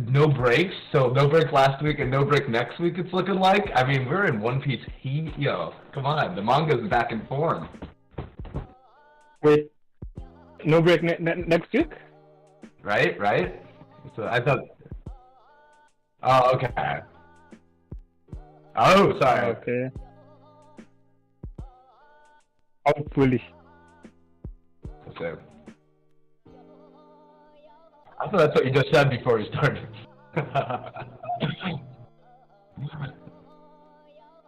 no breaks, so no break last week and no break next week, it's looking like. I mean, we're in One Piece heat, yo. Come on, the manga's back in form. Wait, no break next week? Right, right? So I thought... Oh, okay. Oh, sorry. Okay. Hopefully. Okay. I thought that's what you just said before we started.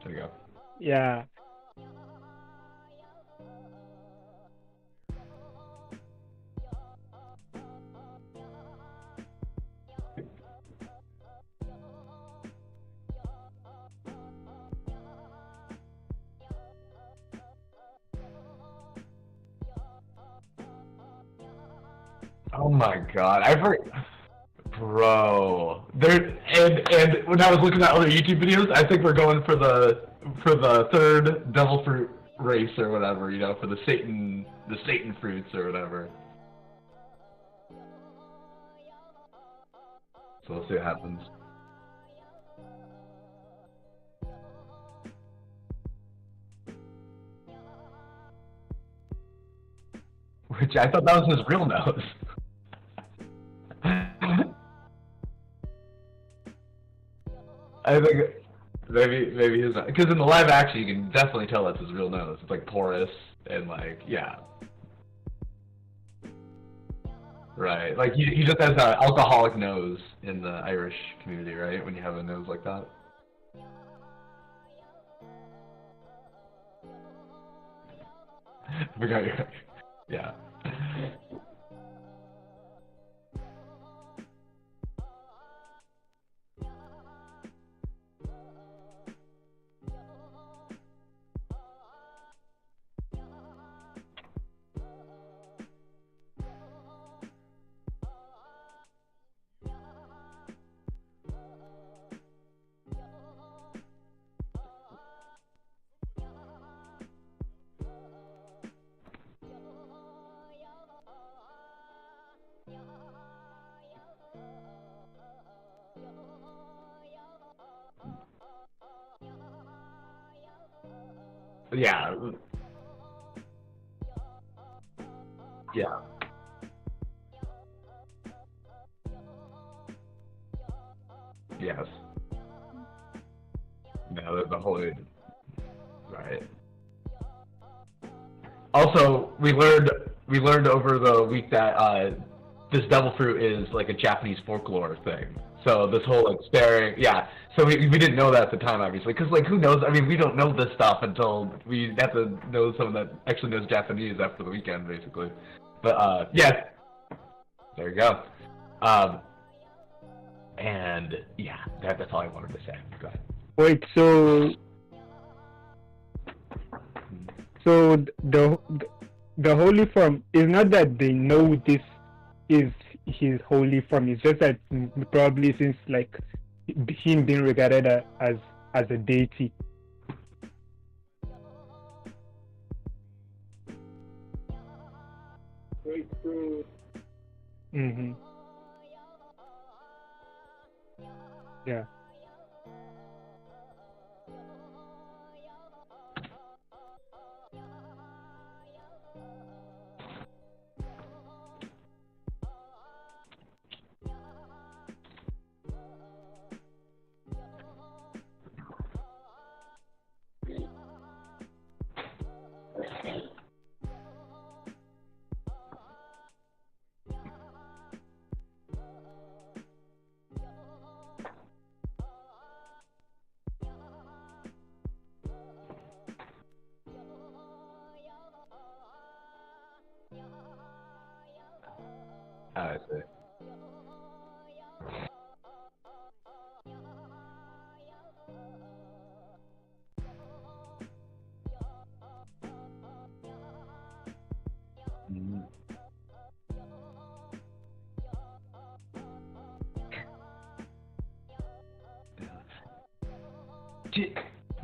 There you go. Yeah. Oh my god, I forgot. Bro, there and when I was looking at other YouTube videos, I think we're going for the third devil fruit race or whatever, you know, for the Satan fruits or whatever. So we'll see what happens. Which I thought that was his real nose. I think maybe he's not, because in the live action you can definitely tell that's his real nose. It's like porous and like, yeah. Right, like he just has an alcoholic nose in the Irish community, right? When you have a nose like that. I forgot you're, yeah. Yeah. Yeah. Yes. No, there's a whole... Right. Also, we learned over the week that this devil fruit is like a Japanese folklore thing. So this whole like staring, yeah. So we didn't know that at the time, obviously, because like who knows? I mean, we don't know this stuff until we have to know someone that actually knows Japanese after the weekend, basically. But yeah, there you go. And yeah, that's all I wanted to say. Go ahead. Wait, so the holy form is not that they know this is his holy form. It's just that probably since like him being regarded as a deity. Wait, so. Yeah. I see.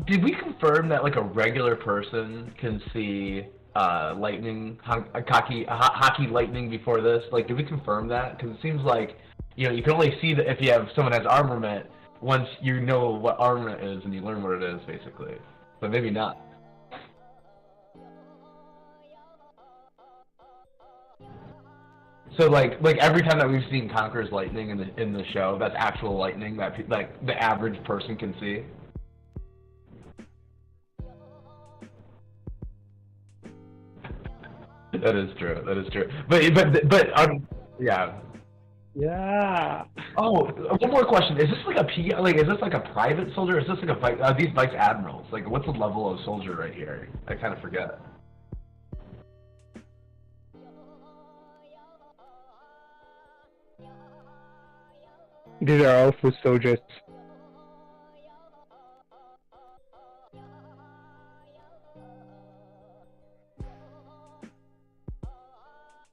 Did we confirm that like a regular person can see lightning, hockey lightning before this? Like, did we confirm that? Because it seems like you know, you can only see that if you have someone has armament once you know what armament is and you learn what it is, basically. But maybe not. So like every time that we've seen Conqueror's lightning in the show, that's actual lightning that like the average person can see. That is true. That is true. But yeah. Yeah. Oh, one more question. Is this like is this like a private soldier? Or is this like a these vice admirals? Like, what's the level of soldier right here? I kind of forget. These are all foot soldiers.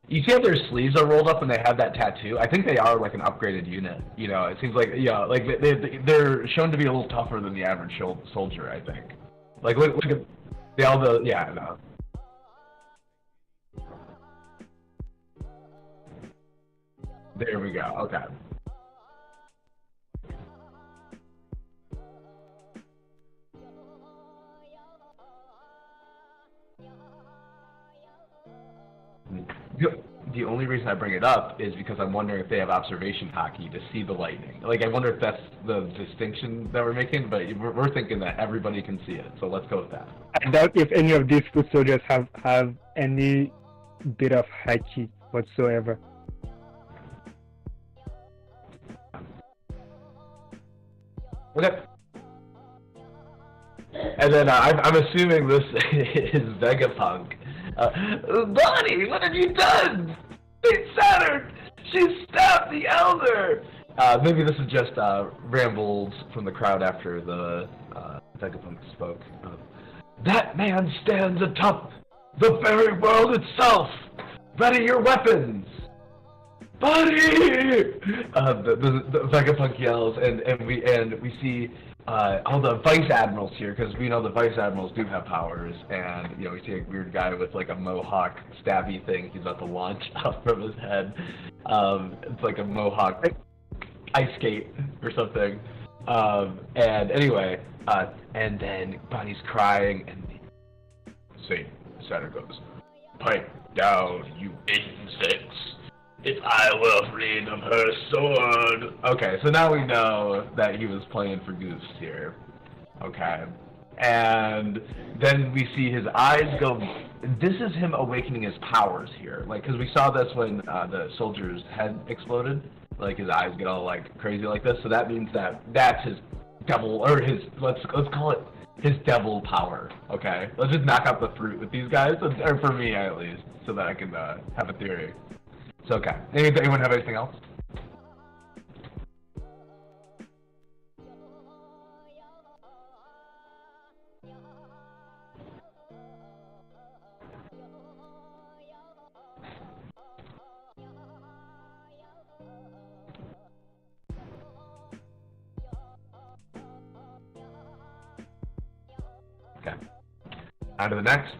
You see how their sleeves are rolled up when they have that tattoo? I think they are like an upgraded unit. You know, it seems like, yeah, like they're shown to be a little tougher than the average soldier, I think. Like, look at yeah, no. There we go, okay. The only reason I bring it up is because I'm wondering if they have observation hockey to see the lightning. Like, I wonder if that's the distinction that we're making, but we're thinking that everybody can see it, so let's go with that. I doubt if any of these foot soldiers have any bit of haki whatsoever. Okay. And then I'm assuming this is Vegapunk. Bonnie, what have you done? It's Saturn! She stabbed the Elder! Maybe this is just rambles from the crowd after the Vegapunk spoke. That man stands atop the very world itself! Ready your weapons! Bonnie! The Vegapunk yells, and we see all the vice admirals here, because we know the vice admirals do have powers, and you know, we see a weird guy with like a mohawk stabby thing he's about to launch up from his head. It's like a mohawk ice skate or something. And anyway, and then Bonnie's crying, and Saturn goes, "Pipe down, you insects! If I were afraid of her sword." Okay, so now we know that he was playing for Goose here. Okay. And then we see his eyes go... This is him awakening his powers here. Like, because we saw this when the soldier's head exploded. Like, his eyes get all, like, crazy like this. So that means that that's his devil... Or his... Let's call it his devil power. Okay? Let's just knock out the fruit with these guys. Or for me, at least. So that I can have a theory. So, okay. Anyone have anything else? Okay. On to the next.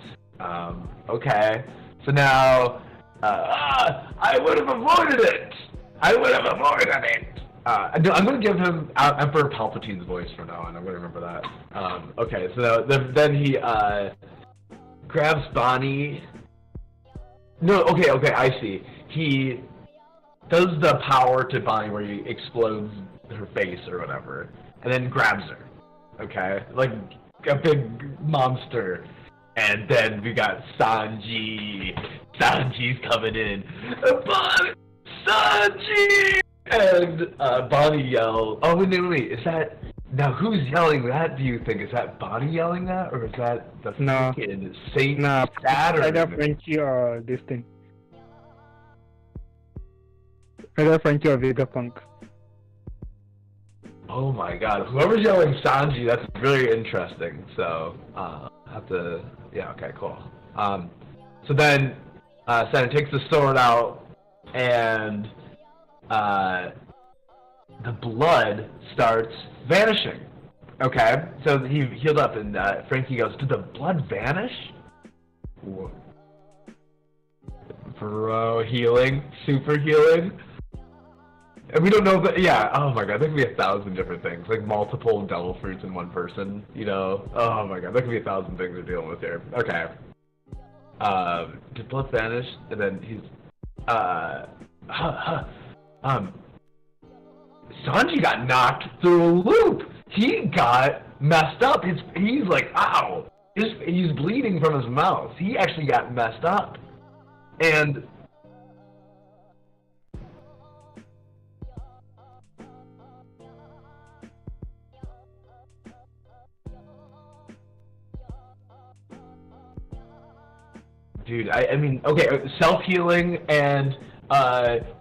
Okay. So now... I would have avoided it! I would have avoided it! I'm going to give him Emperor Palpatine's voice from now on. I'm going to remember that. Okay, so then he grabs Bonnie. No, okay, I see. He does the power to Bonnie where he explodes her face or whatever, and then grabs her. Okay? Like a big monster. And then we got Sanji. Sanji's coming in. Sanji! And Bonnie yells. Oh, wait. Is that... Now, who's yelling that, do you think? Is that Bonnie yelling that? Or is that the freaking Saint Saturn? Either Frankie or this thing. Either Frankie or Vegapunk. Oh my god. Whoever's yelling Sanji, that's really interesting. So, have to... Yeah, okay, cool. So then, Saturn takes the sword out, and the blood starts vanishing. Okay, so he healed up, and Frankie goes, "Did the blood vanish?" Whoa. Bro, healing, super healing. And we don't know that, yeah, oh my god, there could be 1,000 different things. Like multiple devil fruits in one person, you know? Oh my god, there could be 1,000 things we're dealing with here. Okay. Did blood vanish? And then he's, Sanji got knocked through a loop! He got messed up. He's like, ow! He's bleeding from his mouth. He actually got messed up. And dude, I mean, okay, self-healing and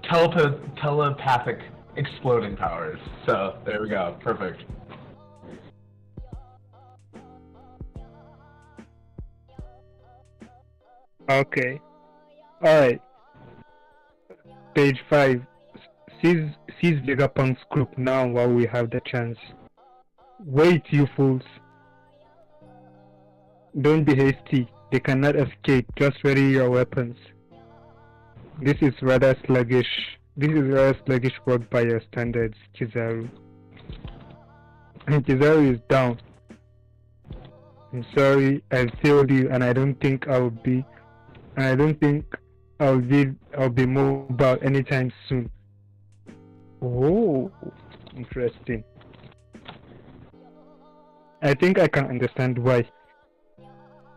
telepathic exploding powers. So there we go, perfect. Okay. Alright. Page 5. Seize Vegapunk's group now while we have the chance. Wait, you fools. Don't be hasty. They cannot escape. Just ready your weapons. This is rather sluggish. This is rather sluggish work by your standards, Kizaru. And Kizaru is down. I'm sorry, I failed you, and I don't think I'll be mobile anytime soon. Oh, interesting. I think I can understand why.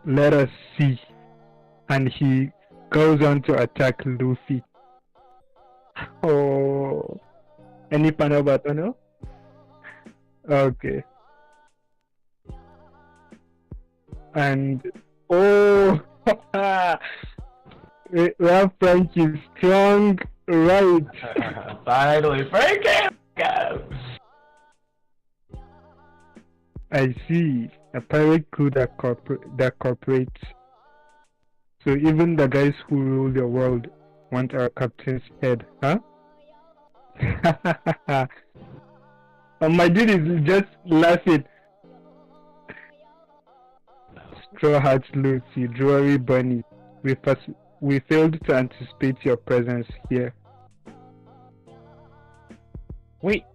Let us see. And he goes on to attack Luffy. Oh, any panel button? Okay. And oh, Ralph Frank is strong, right? Finally, Frank! I see. A pirate crew that cooperates. So even the guys who rule the world want our captain's head, huh? And my dude is just laughing. Straw Hats Lucy, Jewelry Bunny. We failed to anticipate your presence here. Wait.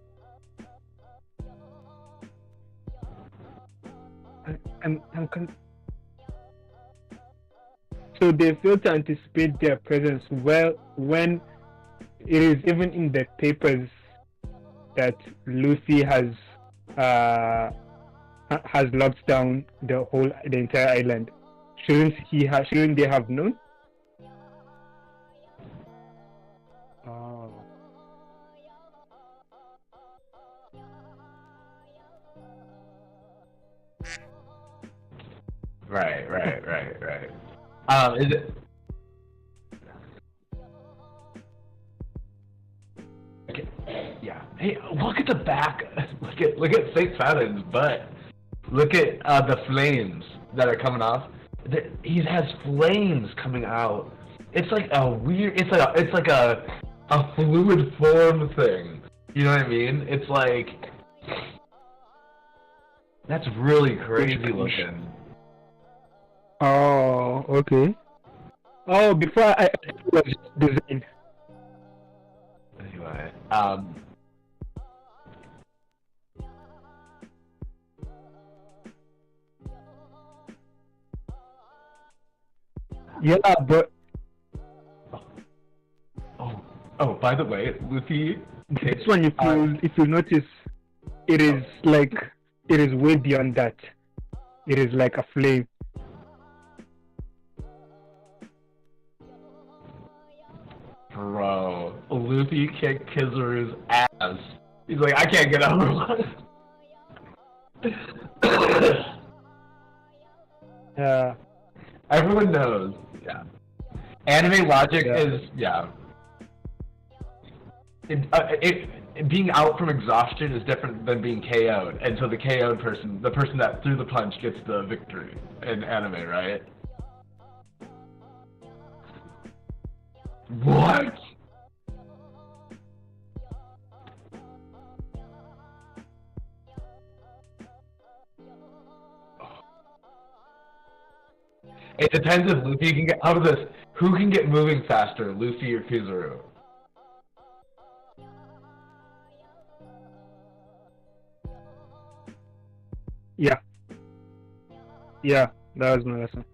So they failed to anticipate their presence well when it is even in the papers that Luffy has locked down the entire island. Shouldn't they have known? Oh. Right. Is it? Okay. Yeah. Hey, look at the back. Look at Saint Fathom's butt. Look at the flames that are coming off. He has flames coming out. It's like a weird. It's like a fluid form thing. You know what I mean? It's like that's really crazy looking. Oh, okay. Oh, before I was design. Anyway, yeah, but oh, by the way, Luffy. This one, if you notice, it is way beyond that. It is like a flame. Bro, Luffy kicked Kizaru's ass. He's like, I can't get over one. Yeah. Everyone knows. Yeah. Anime logic is, yeah. Being out from exhaustion is different than being KO'd. And so the KO'd person, the person that threw the punch, gets the victory in anime, right? What? It depends if Luffy can get out of this. Who can get moving faster, Luffy or Kizaru? Yeah. Yeah, that was my lesson.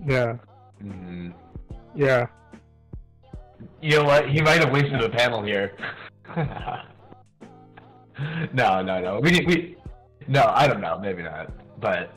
Yeah. Mm. Yeah. You know what? He might have wasted a panel here. No. No, I don't know. Maybe not. But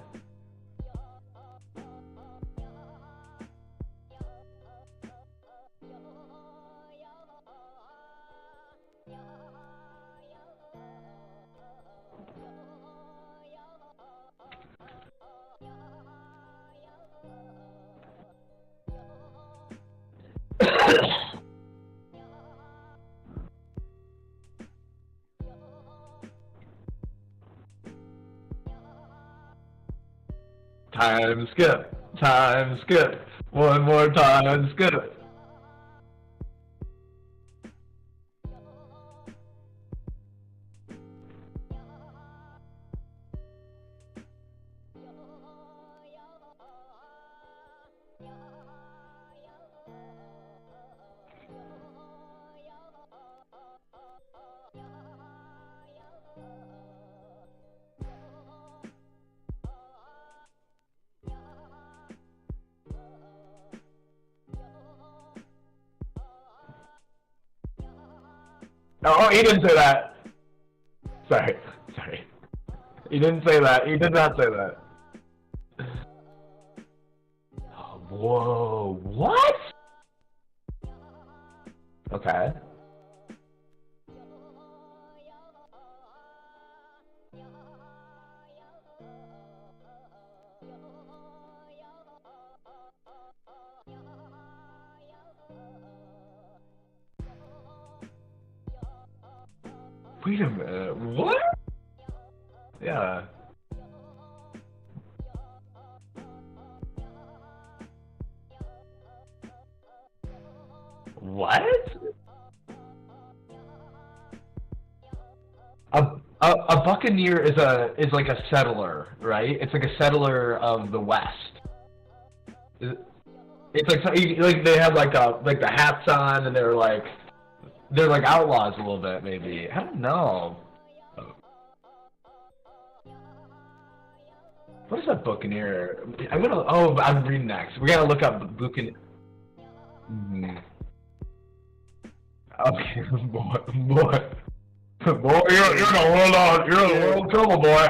time skip, one more time skip. Oh, he didn't say that. Sorry. He didn't say that. He did not say that. Oh, whoa, what? Okay. Wait a minute, what? Yeah. What? A buccaneer is like a settler, right? It's like a settler of the West. It's like they have like the hats on, and they're like outlaws a little bit, maybe. I don't know. What is a buccaneer? I'm reading next. We gotta look up buccaneer. Okay, boy, you're in a world of trouble, boy.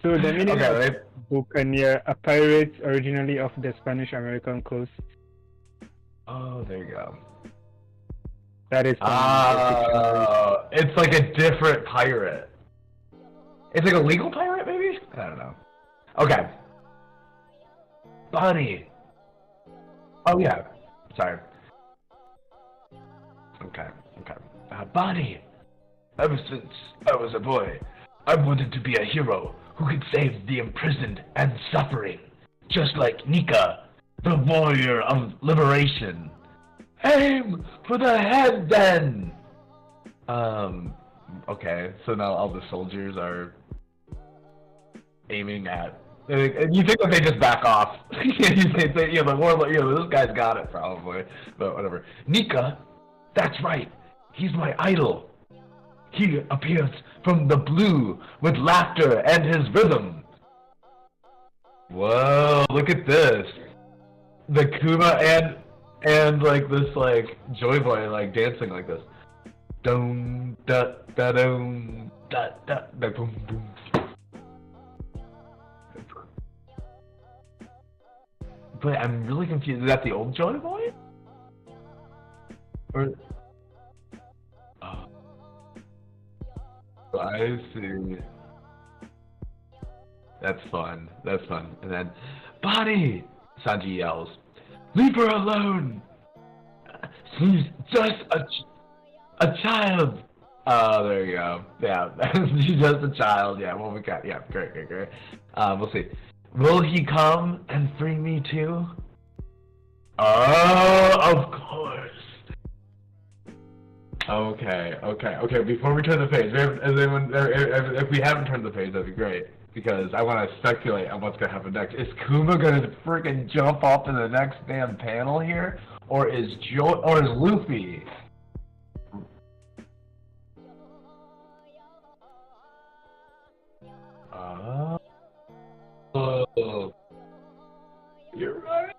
So the meaning of buccaneer, a pirate originally off the Spanish-American coast. Oh, there you go. That is. It's like a different pirate. It's like a legal pirate, maybe? I don't know. Okay. Bunny. Oh, yeah. Sorry. Okay. Bunny. Ever since I was a boy, I wanted to be a hero who could save the imprisoned and suffering, just like Nika, the warrior of liberation. Aim for the head, then! Okay, so now all the soldiers are aiming at... And you think that they just back off. The warlord, this guy's got it, probably. But whatever. Nika, that's right. He's my idol. He appears from the blue with laughter and his rhythm. Whoa, look at this. The Kuma and like this like Joy Boy like dancing like this. Dum da da dum da da da boom boom. But I'm really confused. Is that the old Joy Boy? Or I see. That's fun. That's fun. And then, Body! Sanji yells, "Leave her alone! She's just a child!" Oh, there you go. Yeah, she's just a child. Yeah, well, we got, yeah, great. We'll see. Will he come and free me too? Oh, of course. Okay. Before we turn the page, if we haven't turned the page, that'd be great. Because I want to speculate on what's going to happen next. Is Kuma going to freaking jump off in the next damn panel here? Or is Luffy? Oh. You're right.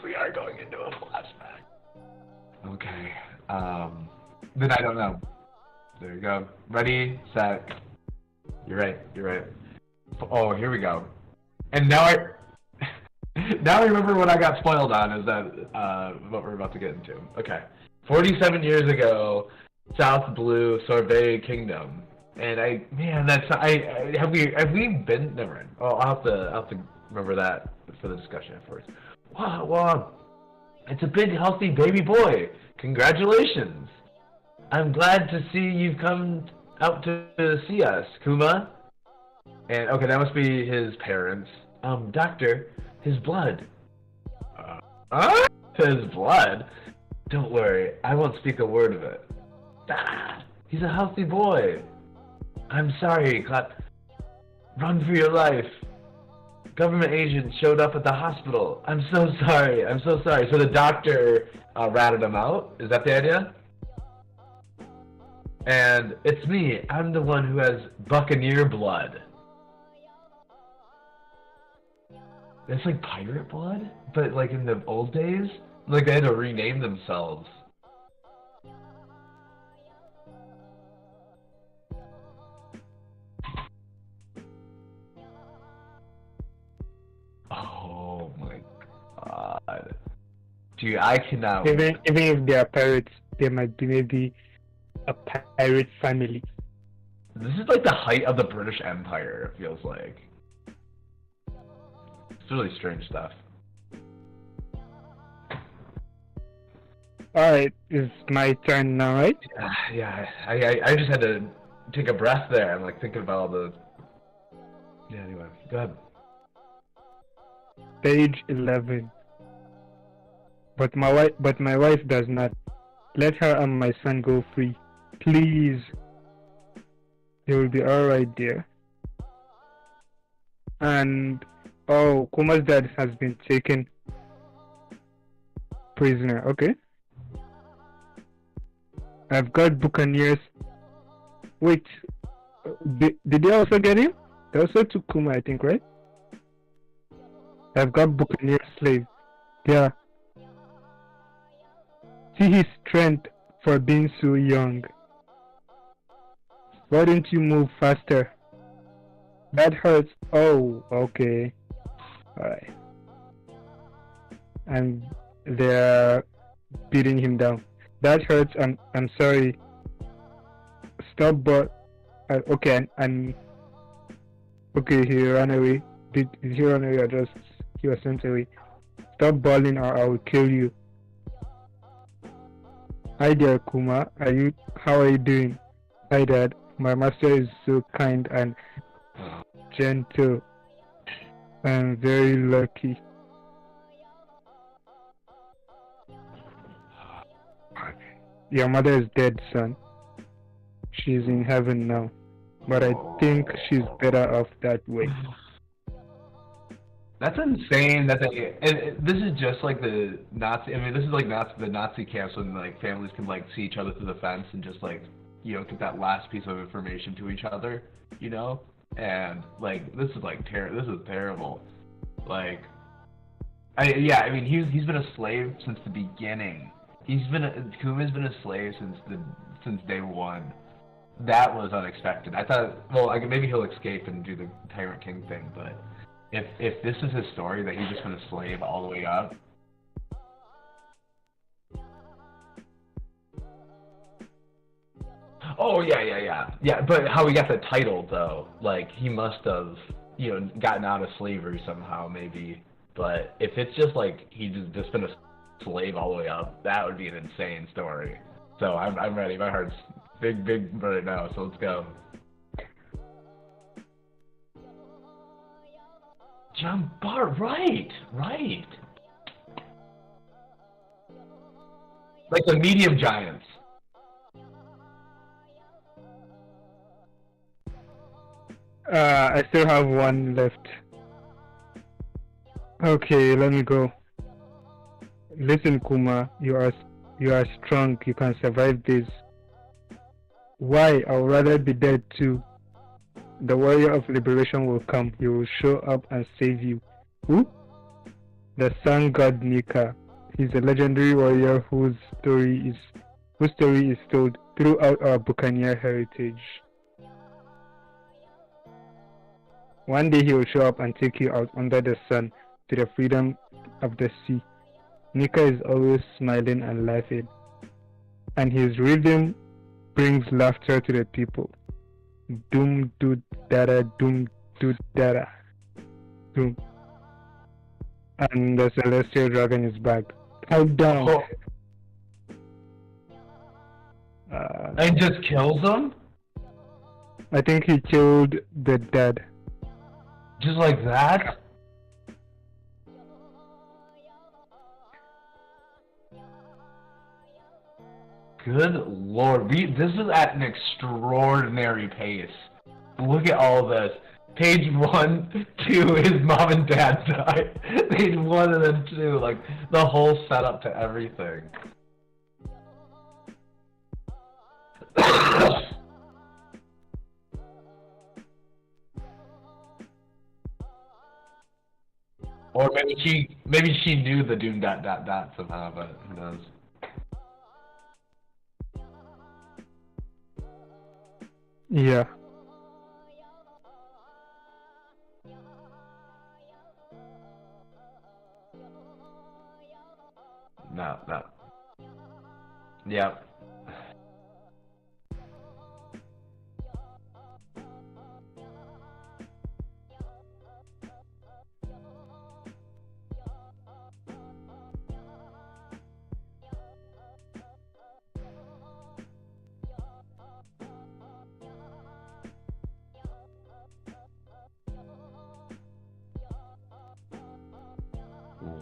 We are going into a flashback. Okay. Then I don't know. There you go. Ready, set. You're right. Oh, here we go. And now I remember what I got spoiled on is that what we're about to get into. Okay. 47 years ago, South Blue Sorbet Kingdom. And have we been, never mind. Oh, I'll have to remember that for the discussion afterwards. Wow. It's a big healthy baby boy. Congratulations. I'm glad to see you've come out to see us, Kuma. And okay, that must be his parents. Doctor, his blood. His blood? Don't worry, I won't speak a word of it. He's a healthy boy. I'm sorry, Clap. Run for your life. Government agents showed up at the hospital. I'm so sorry. So the doctor ratted him out? Is that the idea? And it's me. I'm the one who has Buccaneer blood. That's like pirate blood? But like in the old days? Like they had to rename themselves. Oh my god. Dude, I cannot... Even if they are pirates, there might be maybe a pirate family. This is like the height of the British Empire, it feels like. It's really strange stuff. Alright, it's my turn now, right? Yeah, I just had to take a breath there. I'm like thinking about all the... Yeah, anyway, go ahead. Page 11. But my wife does not. Let her and my son go free. Please. They will be alright there. And oh, Kuma's dad has been taken prisoner. Okay. I've got Buccaneers. Wait, did they also get him? They also took Kuma, I think, right? I've got Buccaneer slave. Yeah. See his strength for being so young. Why don't you move faster? That hurts. Oh, okay. Alright. And they're beating him down. That hurts. I'm sorry. Stop, but okay. And okay, he ran away. Did he run away or just he was sent away? Stop bawling or I will kill you. Hi there, Kuma. How are you doing? Hi, Dad. My master is so kind and gentle. I'm very lucky. Your mother is dead, son. She's in heaven now. But I think she's better off that way. That's insane that they. And this is just like the Nazi. I mean, this is like the Nazi camps when like families can like see each other through the fence and just like get that last piece of information to each other, And like this is like This is terrible. Like, I mean, he's been a slave since the beginning. Kuma's been a slave since day one. That was unexpected. I thought, well, maybe he'll escape and do the Tyrant King thing, but if this is his story, that he's just been a slave all the way up. Oh, yeah, but how he got the title, though, like, he must have, gotten out of slavery somehow, maybe, but if it's just, like, he's just been a slave all the way up, that would be an insane story. So I'm ready. My heart's big right now, so let's go. John Bart, right. Like the medium giants. I still have one left. Okay, let me go. Listen, Kuma, you are strong. You can survive this. Why? I would rather be dead too. The warrior of liberation will come. He will show up and save you. Who? The sun god Nika. He's a legendary warrior whose story is told throughout our Buccaneer heritage. One day he will show up and take you out under the sun to the freedom of the sea. Nika is always smiling and laughing, and his rhythm brings laughter to the people. Doom do dada, doom do dada, doom. And the celestial dragon is back. Calm down. Oh. And just kills them? I think he killed the dad. Just like that? Good lord, this is at an extraordinary pace. Look at all this. Page 1, 2, his mom and dad died. Page 1 and then 2, like, the whole setup to everything. Or maybe she knew the doom ... somehow, but who knows. Yeah. No. Yep.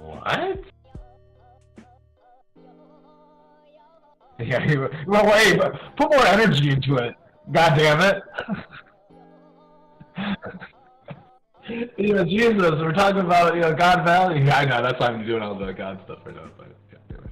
What? Yeah, well, wait, put more energy into it. God damn it. Jesus, we're talking about, God Valley. Yeah, I know, that's why I'm doing all the God stuff right now, but yeah, anyway.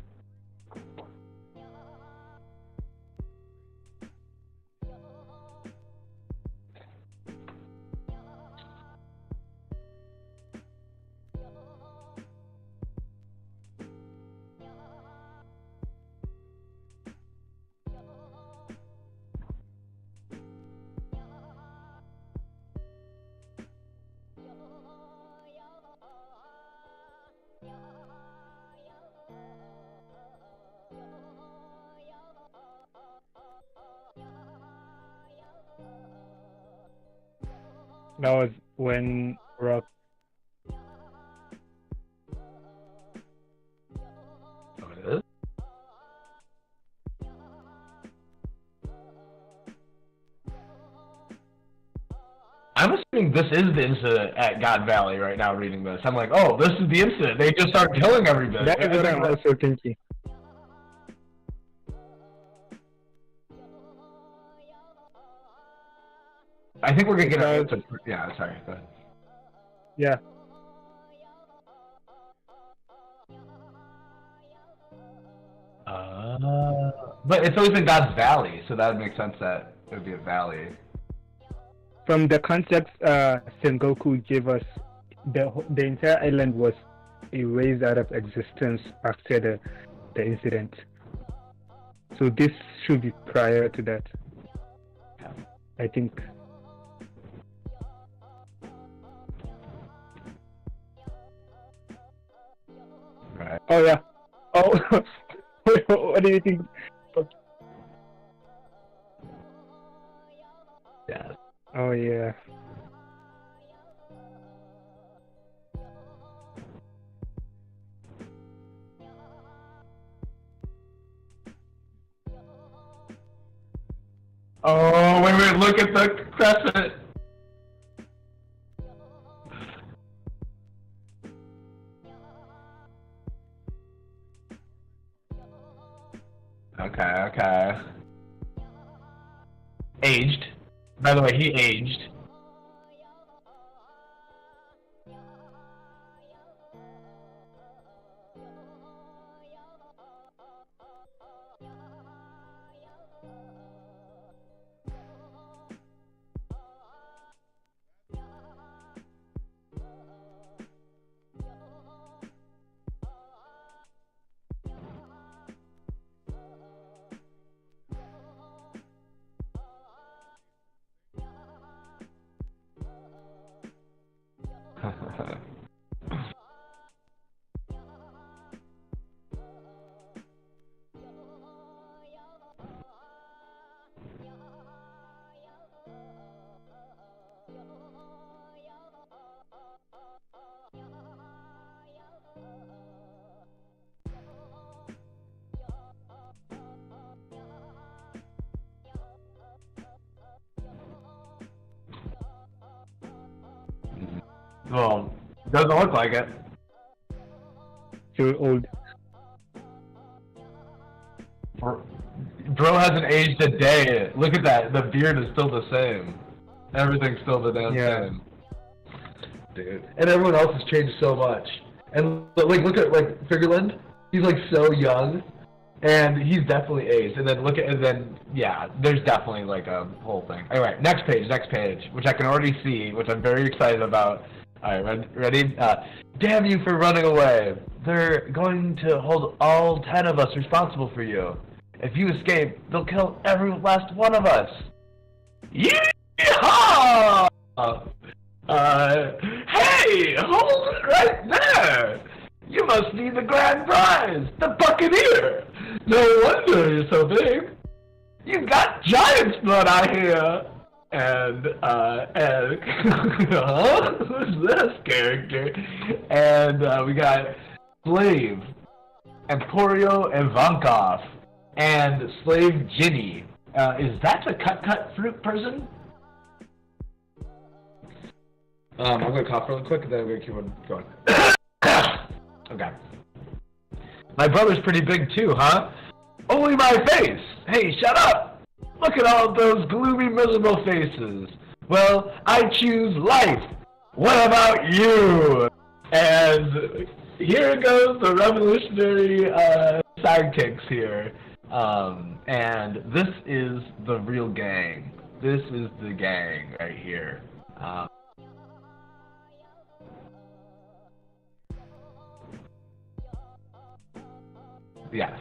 That was when Rock. Oh, it is? I'm assuming this is the incident at God Valley right now reading this. I'm like, oh, this is the incident. They just start killing everybody. That is what I'm also thinking. I think we're gonna get an answer. Yeah, sorry. Go ahead. Yeah. But it's always been God's Valley, so that would make sense that it would be a valley. From the context Sengoku gave us, the entire island was erased out of existence after the incident. So this should be prior to that, I think. Right. Oh yeah. Oh, what do you think? Yeah. Oh yeah. Oh, wait, look at the crescent! Okay. Aged. By the way, he aged. Well, doesn't look like it. You're old. Bro hasn't aged a day. Look at that. The beard is still the same. Everything's still the damn same. Dude. And everyone else has changed so much. And like, look at like Figureland. He's like so young, and he's definitely aged. And then look at, and then yeah, there's definitely like a whole thing. Anyway, next page, which I can already see, which I'm very excited about. All right, ready? Damn you for running away. They're going to hold all 10 of us responsible for you. If you escape, they'll kill every last one of us. Yeehaw! Hey, hold it right there. You must be the grand prize, the Buccaneer. No wonder you're so big. You got giant's blood, I hear. And who's this character? And we got Slave, Emporio Ivankov, and Slave Ginny. Is that the cut fruit person? I'm gonna cough really quick and then I'm gonna keep on going. Okay. My brother's pretty big too, huh? Only my face! Hey, shut up! Look at all those gloomy, miserable faces. Well, I choose life. What about you? And here goes the revolutionary sidekicks here. And this is the real gang. This is the gang right here. Yes.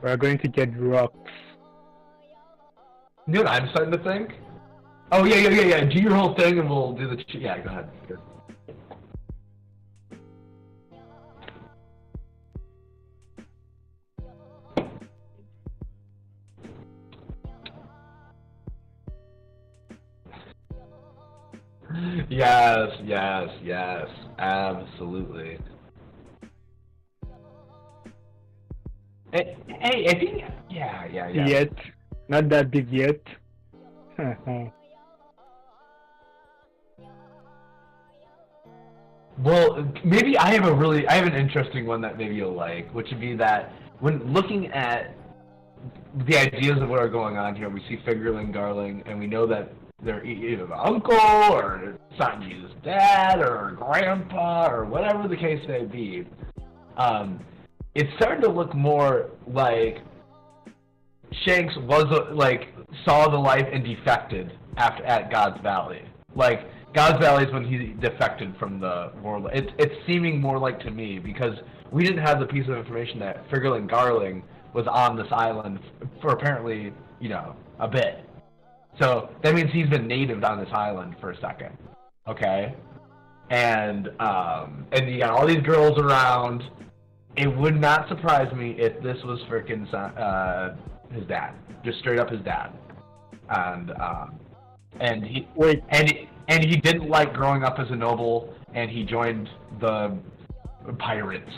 We're going to get rocks. You know what I'm starting to think? Oh, yeah. Do your whole thing and we'll do the... Yeah, go ahead. Good. Yes. Absolutely. Hey, I think... Yeah. Yet. Not that big yet. Well, maybe I have an interesting one that maybe you'll like, which would be that when looking at the ideas of what are going on here, we see Fingerling, Garling, and we know that they're either the uncle or Sanji's dad or grandpa or whatever the case may be. It's starting to look more like Shanks saw the light and defected at God's Valley. Like God's Valley is when he defected from the Warlord. It's seeming more like to me because we didn't have the piece of information that Fingerling Garling was on this island for apparently, a bit. So that means he's been natived on this island for a second. Okay? And you got all these girls around. It would not surprise me if this was frickin' his dad. Just straight up his dad. And he didn't like growing up as a noble, and he joined the pirates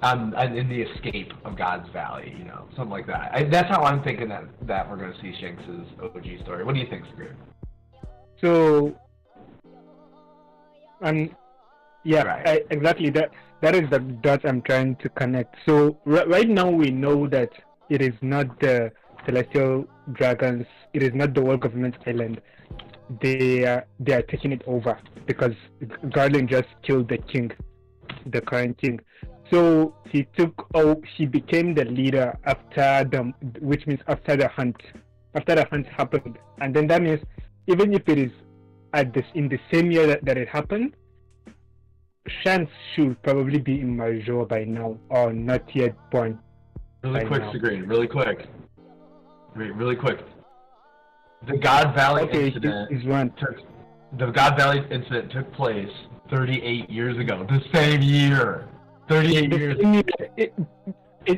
in the escape of God's Valley, something like that. That's how I'm thinking that we're going to see Shanks' OG story. What do you think, Screw? So, yeah, right. exactly. That is the dots I'm trying to connect. So right now we know that it is not the Celestial Dragons. It is not the World Government Island. They are taking it over because Garland just killed the king, the current king. So he became the leader which means after the hunt happened, and then that means even if it is in the same year that it happened, Shanks should probably be in Major by now or not yet born. Really quick, Segreen. Really quick. The God Valley incident. The God Valley incident took place 38 years ago. The same year. 38 years.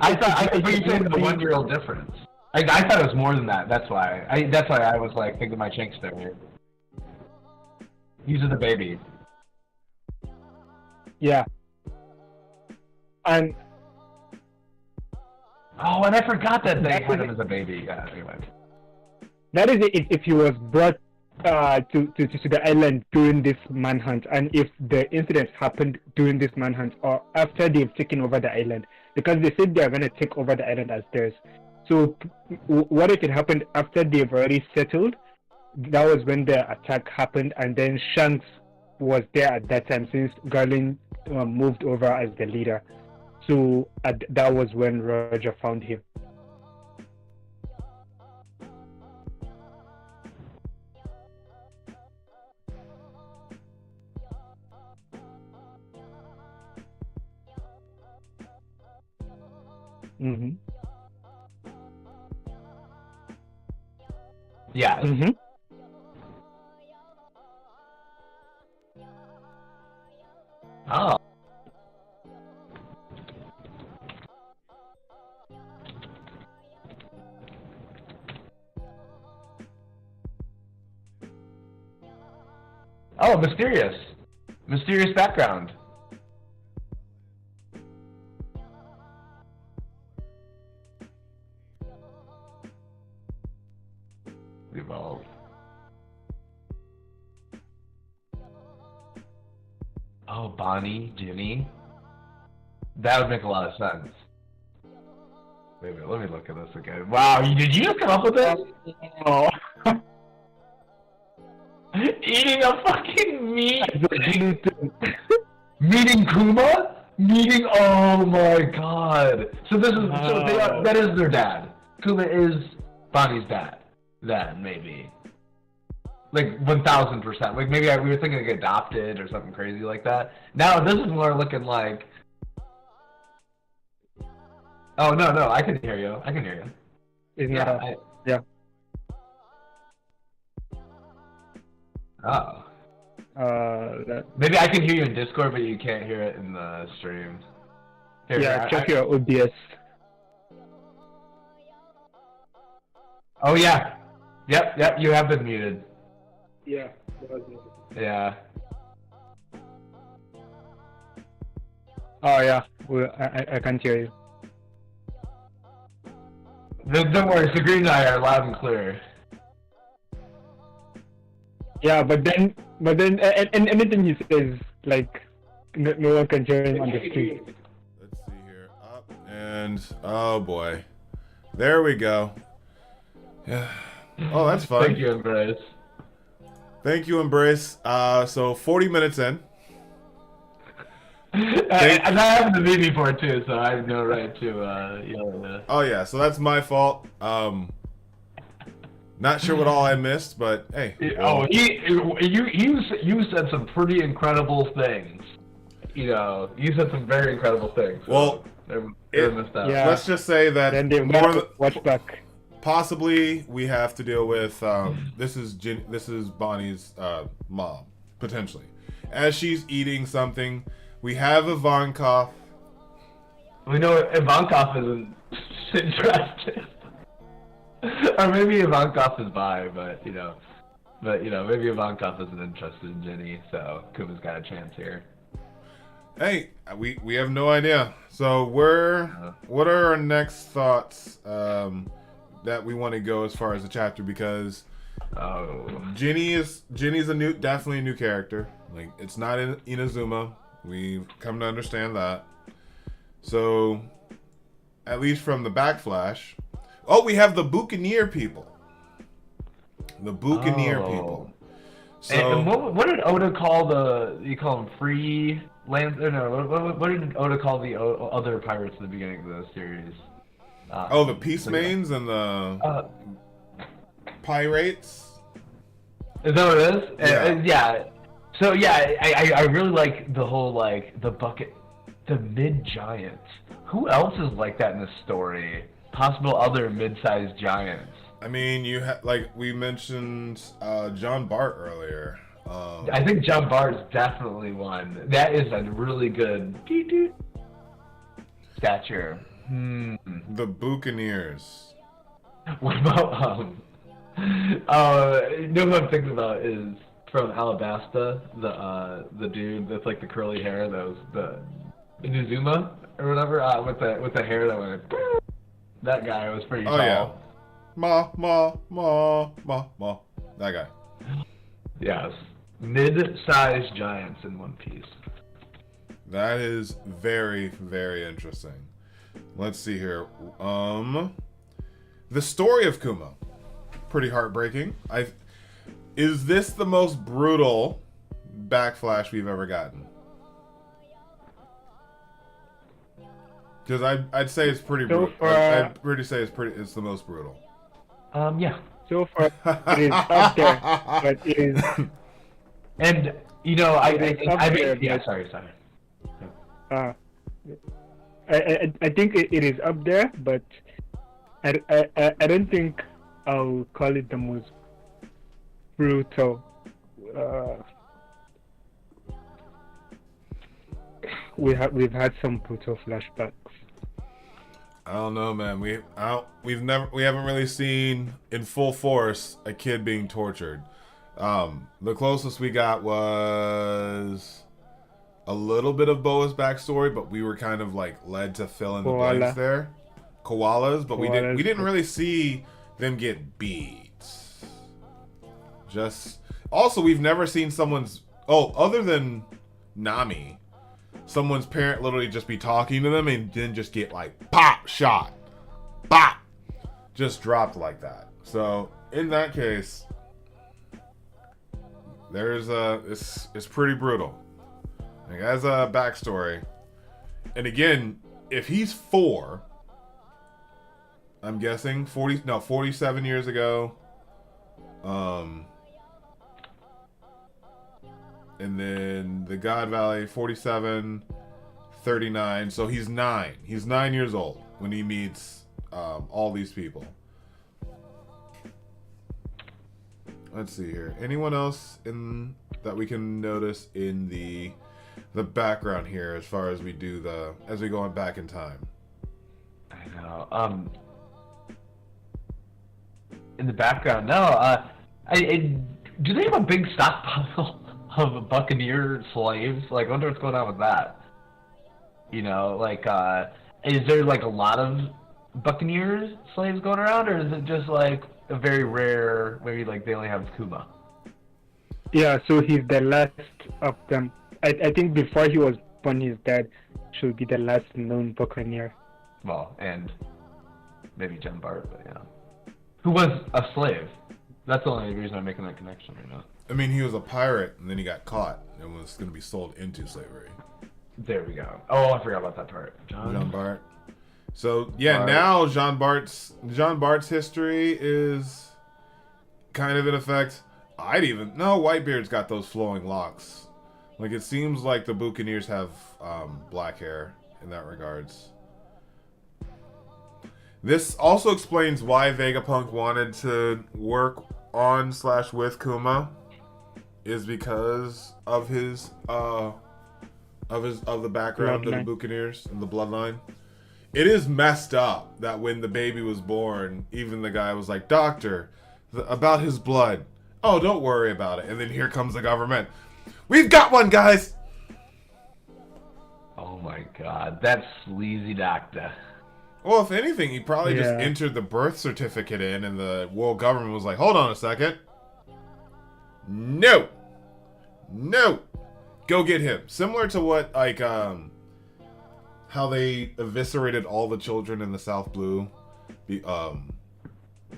I thought you said the 1 year old difference. I thought it was more than that. That's why. I was like thinking my Shanks there. He's a baby. Yeah. And I forgot that they had him as a baby. Yeah, anyway. That is if he was brought to the island during this manhunt, and if the incident happened during this manhunt or after they've taken over the island, because they said they are going to take over the island as theirs. So what if it happened after they've already settled? That was when the attack happened, and then Shanks was there at that time since Garland moved over as the leader. So that was when Roger found him. Mm-hmm. Yeah. Mm-hmm. Oh. Oh, mysterious. Mysterious background. Evolve. Oh, Bonnie, Ginny. That would make a lot of sense. Wait a minute, let me look at this again. Wow, did you just come up with this? Oh. Eating a fucking meat? Meeting Kuma? Oh my god. So this is, that is their dad. Kuma is Bonnie's dad. Then, maybe. Like, 1000%. Like, maybe we were thinking like adopted or something crazy like that. Now, this is more looking like... Oh, no, I can hear you. Yeah. Oh. That... Maybe I can hear you in Discord, but you can't hear it in the stream. Here, check your OBS. Oh, yeah. Yep, you have been muted. Yeah. Yeah. Oh, yeah. I can't hear you. Don't worry, Sagreen and I are loud and clear. Yeah, but then, and anything he says, like, no one can join him on the street. Let's see here. Up and oh boy, there we go. Yeah. Oh, that's fun. Thank you, Embrace. Thank you, Embrace. So 40 minutes in. And that happened to me before too, so I have no right to yell at that. Oh yeah, so that's my fault. Not sure what all I missed, but hey. Oh, you said some pretty incredible things. You know, you said some very incredible things. So well, missed out. Yeah. let's just say that Then they watch back. possibly we have to deal with this is Bonnie's mom potentially, as she's eating something. We have Ivankov. We know Ivankov isn't interested. Or maybe Ivankov is bi, but you know, maybe Ivankov isn't interested in Jenny, so Kuma's got a chance here. Hey, we have no idea. So what are our next thoughts that we want to go as far as the chapter, because Jenny's definitely a new character. Like, it's not Inazuma. We've come to understand that. So at least from the backflash. Oh, we have the Buccaneer people. The Buccaneer people. So And what did Oda call you call them free lands? No, what did Oda call the other pirates at the beginning of the series? the Peace Mains and the Pirates. Is that what it is? Yeah. Yeah. So yeah, I really like the whole the mid giants. Who else is like that in the story? Possible other mid-sized giants. I mean, we mentioned John Bart earlier. I think John Bart's definitely one. That is a really good stature. The Buccaneers. What about you know who I'm thinking about is from Alabasta, the dude that's like the curly hair, the Inazuma or whatever, with the hair that went. That guy was pretty tall. Yeah. Ma. That guy. Yes. Mid-sized giants in One Piece. That is very, very interesting. Let's see here. The story of Kuma. Pretty heartbreaking. Is this the most brutal backflash we've ever gotten? Because I'd say it's pretty brutal. I'd really say it's the most brutal. Yeah. So far, it is up there, but it is. And you know, sorry. I think it is up there, but I don't think I'll call it the most brutal. We've had some brutal flashbacks. I don't know, man. We haven't really seen in full force a kid being tortured. The closest we got was a little bit of Boa's backstory, but we were kind of like led to fill in the blanks there. Koalas, but we didn't really see them get beat. Also, we've never seen other than Nami, someone's parent literally just be talking to them and then just get like pop shot, pop, just dropped like that. So in that case, it's pretty brutal. Like, as a backstory, and again, if he's 4, I'm guessing 47 years ago, and then the God Valley 47, 39. So he's 9. He's 9 years old when he meets all these people. Let's see here. Anyone else that we can notice in the background here as far as we go on back in time? I know. In the background, no. Do they have a big stockpile of Buccaneer slaves? Like, I wonder what's going on with that. You know, like, is there like a lot of Buccaneer slaves going around, or is it just like a very rare, maybe like they only have Kuma? Yeah, so he's the last of them. I think before he was born, his dad should be the last known Buccaneer. Well, and maybe John Bart, but yeah. Who was a slave. That's the only reason I'm making that connection right now. I mean, he was a pirate, and then he got caught, and was going to be sold into slavery. There we go. Oh, I forgot about that part. Jean Bart. So yeah, now Jean Bart's history is kind of in effect. Whitebeard's got those flowing locks. Like, it seems like the Buccaneers have black hair in that regards. This also explains why Vegapunk wanted to work on / with Kuma, is because of his of the background of the Buccaneers and the bloodline. It is messed up that when the baby was born, even the guy was like, "Doctor, about his blood. Oh, don't worry about it." And then here comes the government. We've got one, guys. Oh my god, that sleazy doctor. Well, if anything, he probably just entered the birth certificate in, and the world government was like, "Hold on a second. No. Go get him." Similar to what, like, how they eviscerated all the children in the South Blue,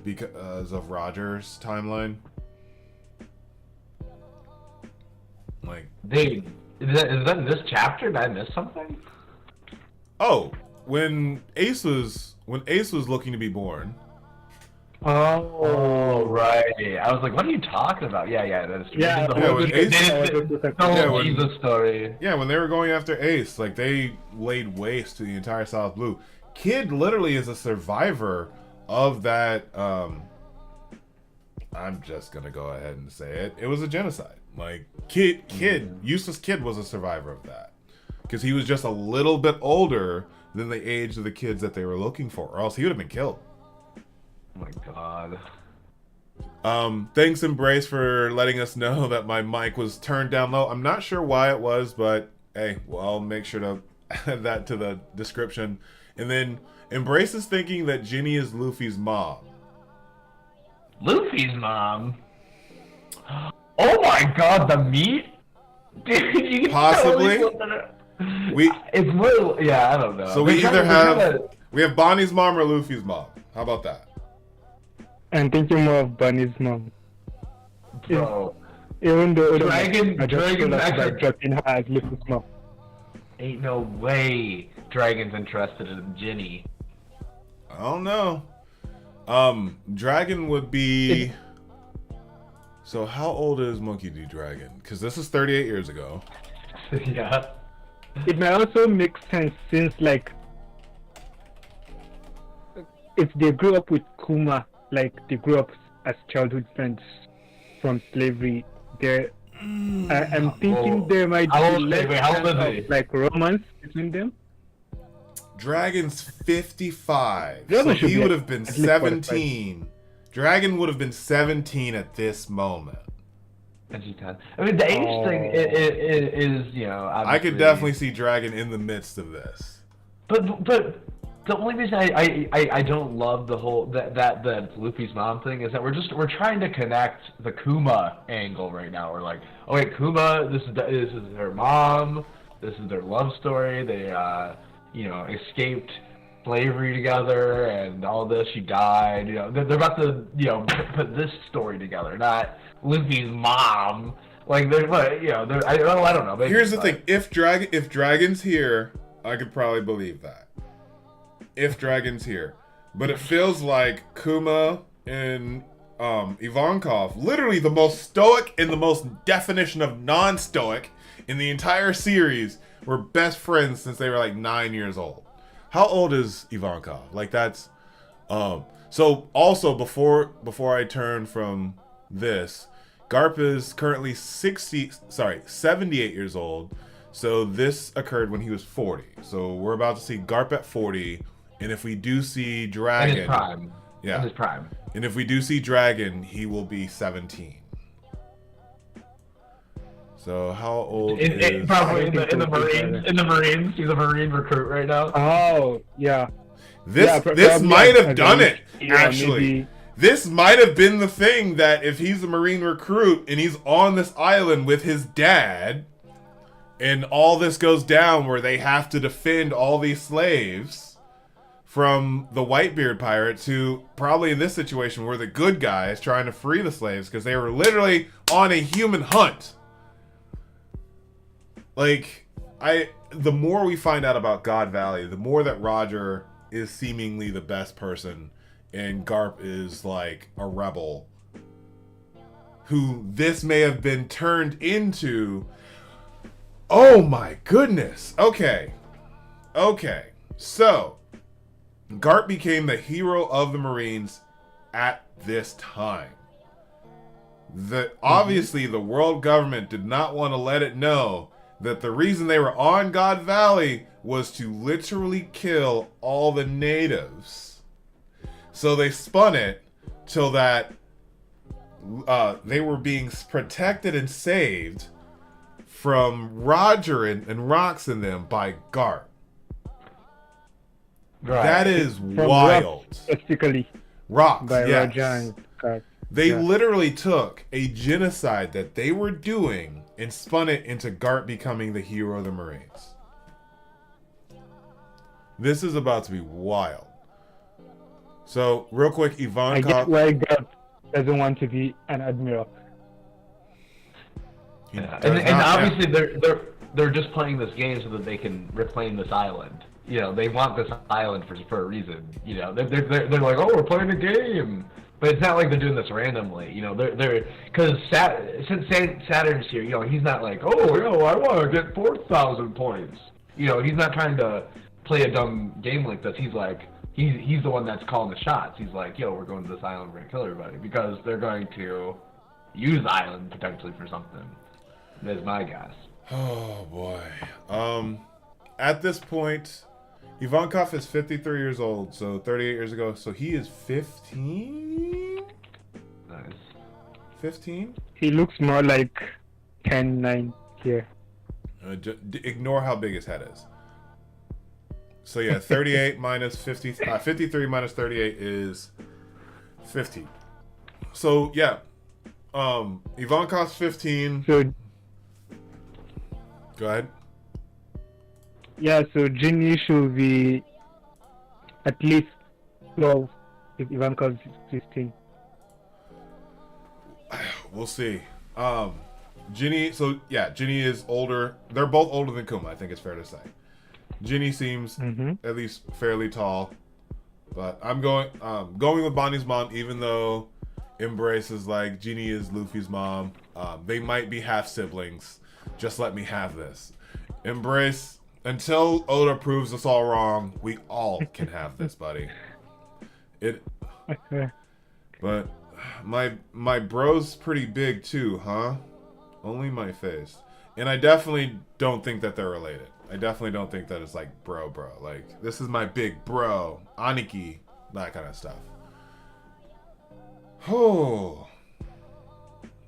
because of Roger's timeline. Like, Dude, is that in this chapter? Did I miss something? oh, when Ace was looking to be born. Oh, right. I was like, what are you talking about? Yeah, that is true. Yeah, the whole when Jesus story. Yeah, when they were going after Ace, like, they laid waste to the entire South Blue. Kid literally is a survivor of that. I'm just gonna go ahead and say it. It was a genocide. Like, Useless Kid was a survivor of that, because he was just a little bit older than the age of the kids that they were looking for, or else he would have been killed. Oh my god. Thanks, Embrace, for letting us know that my mic was turned down low. I'm not sure why it was, but hey, well, I'll make sure to add that to the description. And then Embrace is thinking that Ginny is Luffy's mom. Luffy's mom? Oh my god, the meat? Dude, you can possibly. It's little. Yeah, I don't know. So we either have Bonnie's mom or Luffy's mom. How about that? I'm thinking more of Bunny's mom. Bro. Even though Dragon dropping her as Luffy's mom. Ain't no way Dragon's interested in Ginny. I don't know. Dragon would be. So how old is Monkey D. Dragon? Because this is 38 years ago. Yeah. It may also make sense since, like, if they grew up with Kuma, like they grew up as childhood friends from slavery, I'm thinking there might be less of, like, romance between them. Dragon's 55. So he would have been 17. Dragon would have been 17 at this moment. I mean, the age thing is, you know, obviously... I could definitely see Dragon in the midst of this. But the only reason I don't love the whole that Luffy's mom thing is that we're trying to connect the Kuma angle right now. We're like, oh wait, Kuma, this is her mom, this is their love story. They you know, escaped slavery together and all this. She died. You know, they're about to, you know, put this story together, not Luffy's mom. Like, you know, I don't know. Here's the thing: if Dragon's here, I could probably believe that. If Dragon's here, but it feels like Kuma and Ivankov, literally the most stoic and the most definition of non-stoic in the entire series, were best friends since they were like 9 years old. How old is Ivankov? Like, that's so also before I turn from this, Garp is currently 78 years old. So this occurred when he was 40. So we're about to see Garp at 40, and if we do see Dragon, in his prime. Yeah. In his prime. And if we do see Dragon, he will be 17. So how old is... Probably in the Marines. In the Marines. He's a Marine recruit right now. Oh, yeah. This might have done it, actually. this might have been the thing that if he's a Marine recruit and he's on this island with his dad, and all this goes down where they have to defend all these slaves from the Whitebeard pirates, who probably in this situation were the good guys trying to free the slaves because they were literally on a human hunt. Like, the more we find out about God Valley, the more that Roger is seemingly the best person and Garp is like a rebel who this may have been turned into. Oh my goodness. Okay. So Garp became the hero of the Marines at this time. Obviously the world government did not want to let it know that the reason they were on God Valley was to literally kill all the natives. So they spun it till that they were being protected and saved from Roger and Rox and them by Garp. Right. That is From wild. Rox, specifically. Rox, By yes. Roger and Garp. They literally took a genocide that they were doing and spun it into Garp becoming the hero of the Marines. This is about to be wild. So, real quick, I Ivankov. get why Garp doesn't want to be an admiral. Yeah. And obviously they're just playing this game so that they can reclaim this island. You know, they want this island for a reason. You know, they're like, oh, we're playing a game. But it's not like they're doing this randomly, you know. They're because since Saturn's here, you know, he's not like, oh, yo, I want to get 4,000 points. You know, he's not trying to play a dumb game like this. He's like, he's the one that's calling the shots. He's like, yo, we're going to this island, we're gonna kill everybody because they're going to use the island potentially for something. That's my guess. Oh boy. At this point, Ivankov is 53 years old, so 38 years ago. So he is 15? Nice. 15? He looks more like 10-9 here. Ignore how big his head is. So yeah, 38 minus 50, 53 minus 38 is 50. So yeah, Ivankov's 15. So Go ahead. yeah, so Ginny should be at least 12 if Ivankov is 15. We'll see. Ginny, so yeah, Ginny is older. They're both older than Kuma, I think it's fair to say. Ginny seems at least fairly tall. But I'm going with Bonnie's mom, even though Embrace is like, Ginny is Luffy's mom. They might be half siblings. Just let me have this. Embrace, until Oda proves us all wrong, we all can have this, buddy. But my bro's pretty big too, huh? Only my face. And I definitely don't think that they're related. I definitely don't think that it's like bro. Like, this is my big bro. Aniki. That kind of stuff. Oh.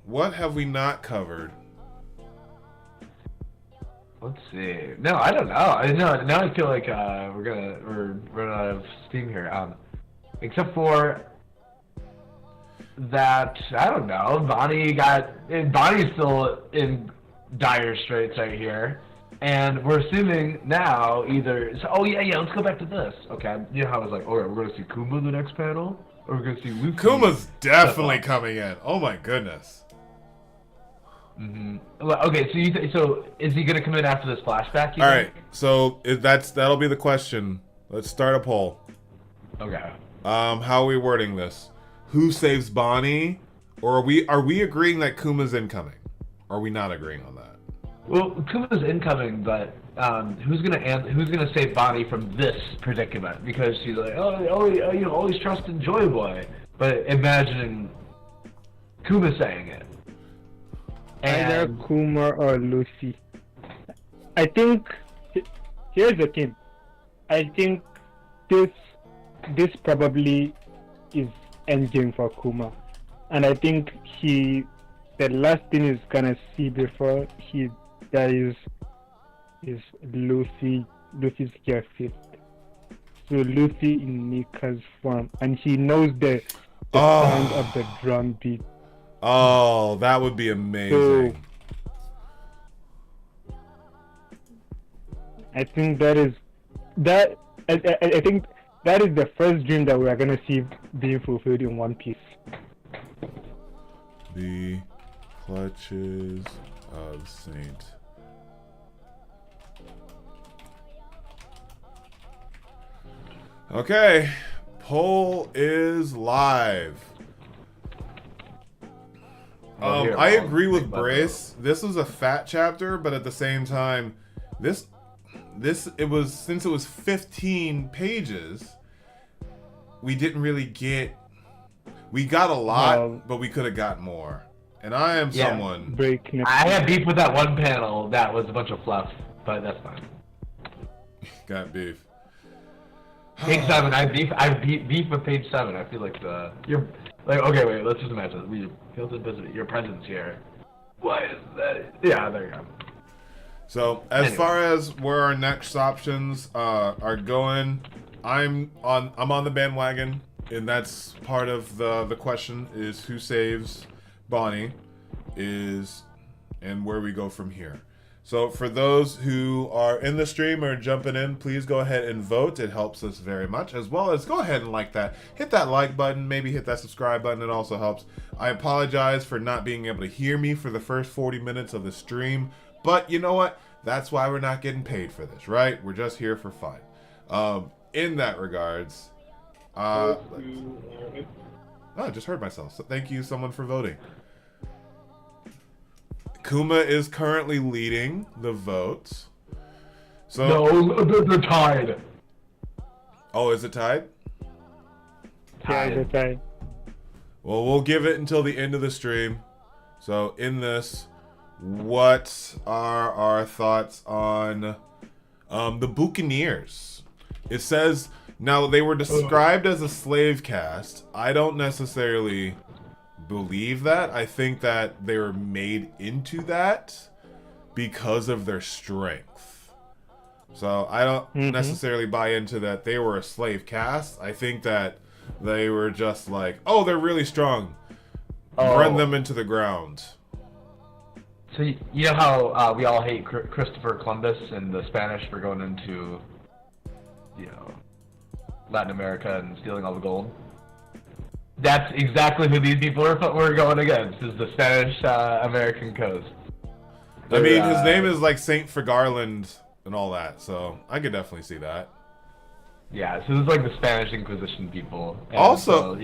What have we not covered? Let's see. No, I don't know. Now I feel like we're running out of steam here. Except for that, I don't know. Bonnie's still in dire straits right here, and we're assuming now either. So, oh yeah. Let's go back to this. Okay, you know how I was like, all right, we're gonna see Kuma in the next panel, or we're gonna see Luffy. Kuma's definitely coming in. Oh my goodness. Okay, so is he gonna come in after this flashback? All right, so that'll be the question. Let's start a poll. Okay. How are we wording this? Who saves Bonnie, or are we agreeing that Kuma's incoming? Or are we not agreeing on that? Well, Kuma's incoming, but who's gonna save Bonnie from this predicament? Because she's like, always trust in Joy Boy. But imagining Kuma saying it. Either Kuma or Luffy. I think here's the thing. I think this probably is endgame for Kuma, and I think the last thing he's gonna see before he dies is Luffy's gear fifth. So Luffy in Nika's form, and he knows the sound of the drum beat. Oh, that would be amazing. So, I think that is that. I think that is the first dream that we are gonna see being fulfilled in One Piece. The clutches of Saint. Okay, poll is live. I agree with Brace. This was a fat chapter, but at the same time, since it was 15 pages, we didn't really get. We got a lot, but we could have got more. And I am someone. I had beef with that one panel that was a bunch of fluff, but that's fine. Got beef. Page 7, I beef with page 7. I feel like you're like, okay, wait, let's just imagine we feel to visit your presence here. Why is that? Yeah, there you go. So as far as where our next options are going, I'm on the bandwagon, and that's part of the question is who saves Bonnie and where we go from here. So for those who are in the stream or jumping in, please go ahead and vote. It helps us very much, as well as go ahead and like that. Hit that like button, maybe hit that subscribe button. It also helps. I apologize for not being able to hear me for the first 40 minutes of the stream, but you know what? That's why we're not getting paid for this, right? We're just here for fun. In that regards, I just heard myself. So thank you, someone, for voting. Kuma is currently leading the votes. So no, they're tied. Oh, is it tied? Yeah, it's tied. Well, we'll give it until the end of the stream. So in this, what are our thoughts on the Buccaneers? It says, now they were described as a slave caste. I don't necessarily believe that. I think that they were made into that because of their strength. So I don't necessarily buy into that they were a slave caste. I think that they were just like, oh, they're really strong. Run them into the ground. So you know how we all hate Christopher Columbus and the Spanish for going into, Latin America and stealing all the gold? That's exactly who these people were going against, is the Spanish American coast. I mean, his name is like Saint for Garland and all that, so I could definitely see that. Yeah, so it's like the Spanish Inquisition people. And also,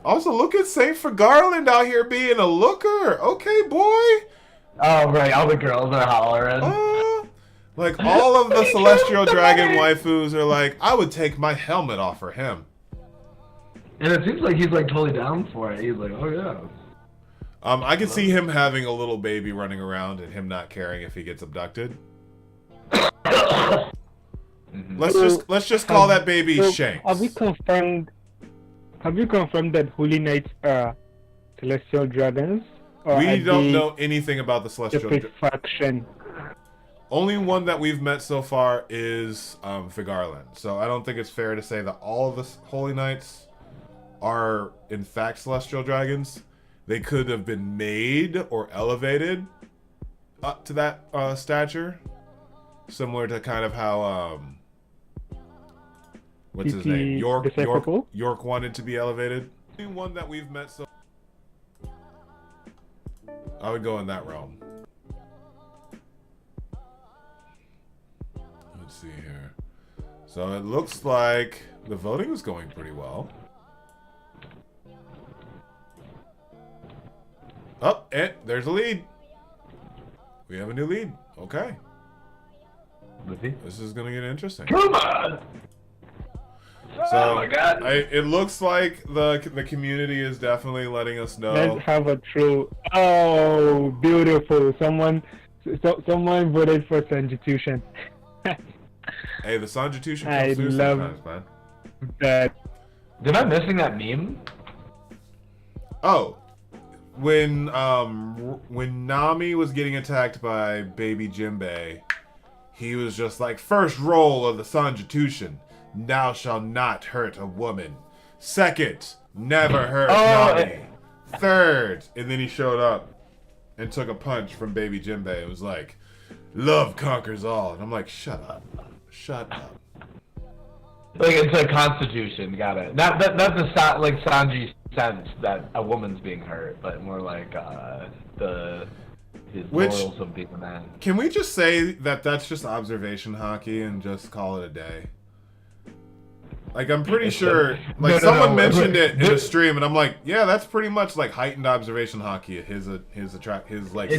Also, look at Saint for Garland out here being a looker. Okay, boy. Oh, right, all the girls are hollering. Like, all of the Celestial Dragon waifus are like, I would take my helmet off for him. And it seems like he's like totally down for it. He's like, oh yeah. I can see him having a little baby running around and him not caring if he gets abducted. Let's just call that baby Shanks. Have you confirmed that Holy Knights are Celestial Dragons? Or we don't know anything about the Celestial Dragons. Faction. Only one that we've met so far is Figarland. So I don't think it's fair to say that all of the Holy Knights are in fact Celestial Dragons. They could have been made or elevated up to that stature, similar to kind of how what's his name, York wanted to be elevated. The one that we've met, so I would go in that realm. Let's see here. So it looks like the voting is going pretty well. Oh, and there's a lead. We have a new lead. Okay. This is gonna get interesting. Come on! So, oh my God! It looks like the community is definitely letting us know. Let's have a true. Oh, beautiful! Someone voted for Sanjitushan. Hey, the Sanjitushan I comes through love sometimes, man. that. Am I missing that meme? Oh. When Nami was getting attacked by baby Jinbei, he was just like, first roll of the Sanjitushan, thou shall not hurt a woman. Second Never hurt Oh, Nami. Third. And then he showed up and took a punch from Baby Jinbei and was like, love conquers all. And I'm like, shut up. Shut up. Like, it's a constitution, got it. Not the like Sanji sense that a woman's being hurt, but more like his morals of being a man. Can we just say that that's just observation hockey and just call it a day? Like, I'm pretty sure, like, someone mentioned it in a stream, and I'm like, yeah, that's pretty much like heightened observation hockey. His like It's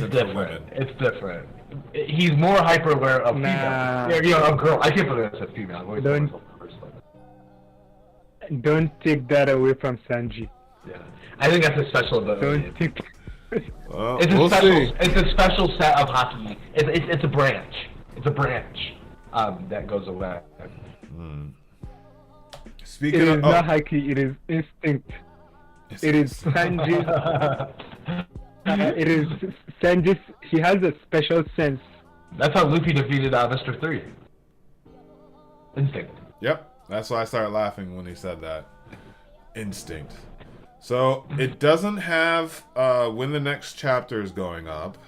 sense of women. It's different. He's more hyper aware of female. Yeah, you know, a girl. I can't believe I said female. Don't take that away from Sanji. Yeah, I think that's a special ability. Don't take. Well, It's a special set of hockey. It's a branch. It's a branch that goes away. Speaking It of, is not hockey. It is instinct. It is Sanji. It is Sanji. He has a special sense. That's how Luffy defeated Mr. 3. Instinct. Yep, that's why I started laughing when he said that. Instinct. So it doesn't have when the next chapter is going up,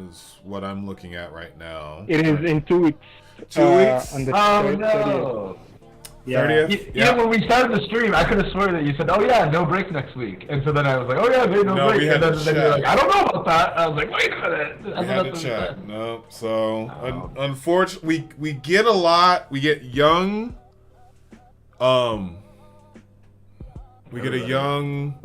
is what I'm looking at right now. It is in 2 weeks. 2 weeks? On the Oh 30th. no! 30th? Yeah, when we started the stream, I could have sworn that you said, "Oh yeah, no break next week," and so then I was like, "Oh yeah, there's no break." We had and to then you're check. like, "I don't know about that." I was like, "Wait a minute." We had to check. No, so unfortunately, we get a lot. We get young. We get a young.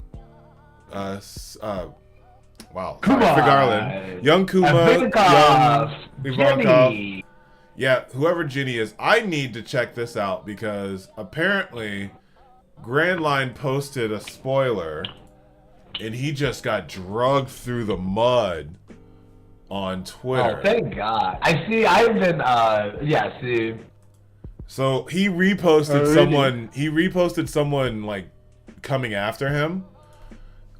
Wow. Kuma. Sorry, for Garland. Young Kuma. Ivankov, Young Ivankov. Jimmy. Yeah, whoever Ginny is, I need to check this out because apparently Grand Line posted a spoiler and he just got drugged through the mud on Twitter. Oh, thank God. I've been, yeah, see. So he reposted someone, he reposted someone like coming after him.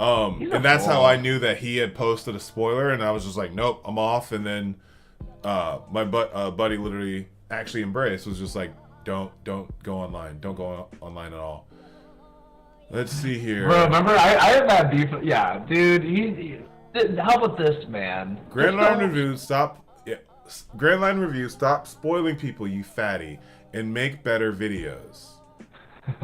And that's how I knew that he had posted a spoiler and I was just like, nope, I'm off. And then my buddy literally actually embraced was just like, don't go online, don't go online at all. Let's see here. Bro, remember I had that beef. Yeah, dude. He how about this, man? Grand Line Review, stop. Yeah, Grand Line Review, stop spoiling people, you fatty, and make better videos. And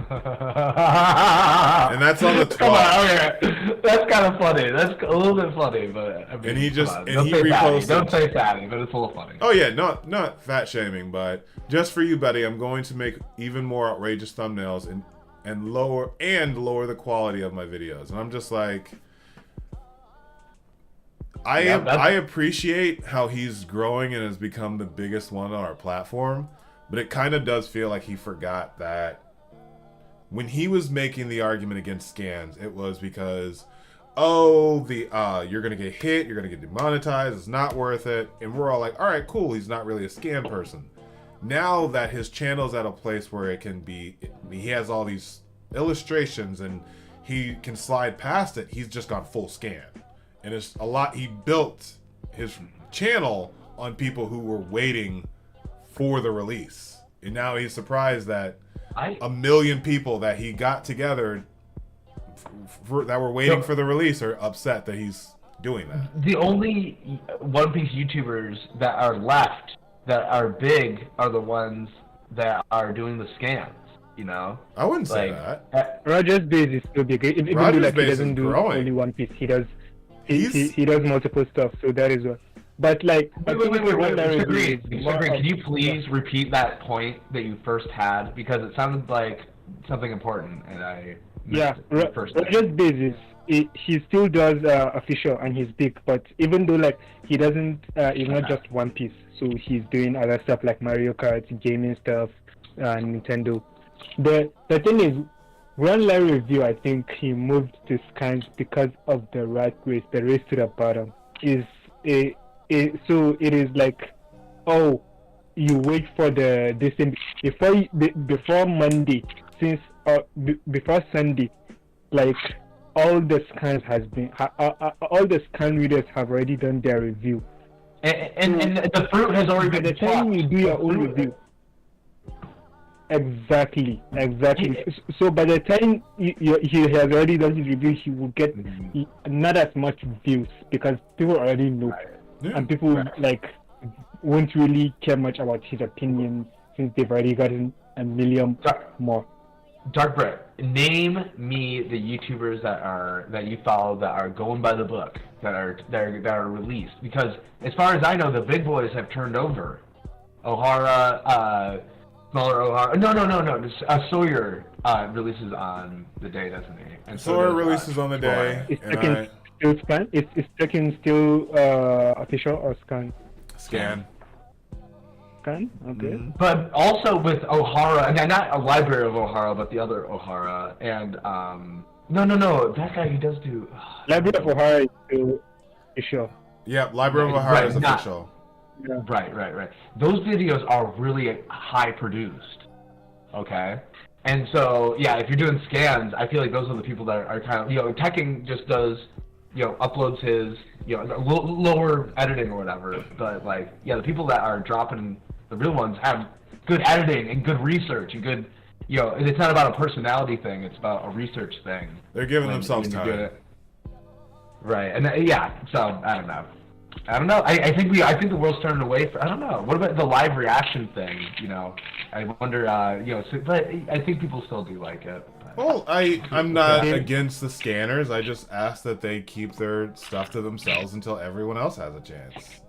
that's on the 12th. Come on, okay. That's kind of funny. That's a little bit funny, but I mean, and he just and he reposted. Don't say fatty, but it's a little funny. Oh yeah, not fat shaming, but just for you, buddy, I'm going to make even more outrageous thumbnails and lower the quality of my videos. And I'm just like, I appreciate how he's growing and has become the biggest one on our platform, but it kind of does feel like he forgot that when he was making the argument against scans, it was because, you're gonna get hit, you're gonna get demonetized, it's not worth it, and we're all like, all right, cool, he's not really a scan person. Now that his channel's at a place where it can be, he has all these illustrations and he can slide past it, he's just gone full scan. And it's a lot, he built his channel on people who were waiting for the release. And now he's surprised that a million people that he got together that were waiting for the release are upset that he's doing that. The only One Piece YouTubers that are left that are big are the ones that are doing the scans, you know? I wouldn't say that. Roger's base is still big. Even though like, he doesn't do only One Piece, he does multiple stuff, so that is what. But like, wait, Mr. Green, can you please repeat that point that you first had, because it sounded like something important, and I missed it first. Roger's basis, he still does official and he's big, but even though like he doesn't, he's not just One Piece, so he's doing other stuff like Mario Kart, gaming stuff, Nintendo. The thing is, Run Live Review, I think he moved to scans because of the rat race, the race to the bottom. So it is like, oh, you wait for this thing before Monday, before Sunday, like all the scans has been all the scan readers have already done their review, and the fruit has already been. By the time you do your own review, Exactly. So by the time he has already done his review, he will get not as much views because people already know, and people like won't really care much about his opinion since they've already gotten a million more. Darkbrit, name me the YouTubers that you follow that are going by the book, that are released. Because as far as I know, the big boys have turned over. O'Hara, smaller O'Hara. No. Sawyer releases on the day, doesn't he? And Sawyer releases on the day. Still scan? It's checking still official or scan? Scan. Okay. But also with O'Hara, and not a library of O'Hara, but the other O'Hara, and no, that guy who does do library of O'Hara is still official. Yeah, library of O'Hara is official. Yeah. Right. Those videos are really high produced. Okay, and so yeah, if you're doing scans, I feel like those are the people that are kind of Tekking just does. Uploads his, lower editing or whatever. But the people that are dropping the real ones have good editing and good research and good, it's not about a personality thing. It's about a research thing. They're giving themselves time. Right, and so I don't know. I think the world's turning away from. I don't know. What about the live reaction thing? I wonder. But I think people still do like it. Well, I'm not against the scanners. I just ask that they keep their stuff to themselves until everyone else has a chance.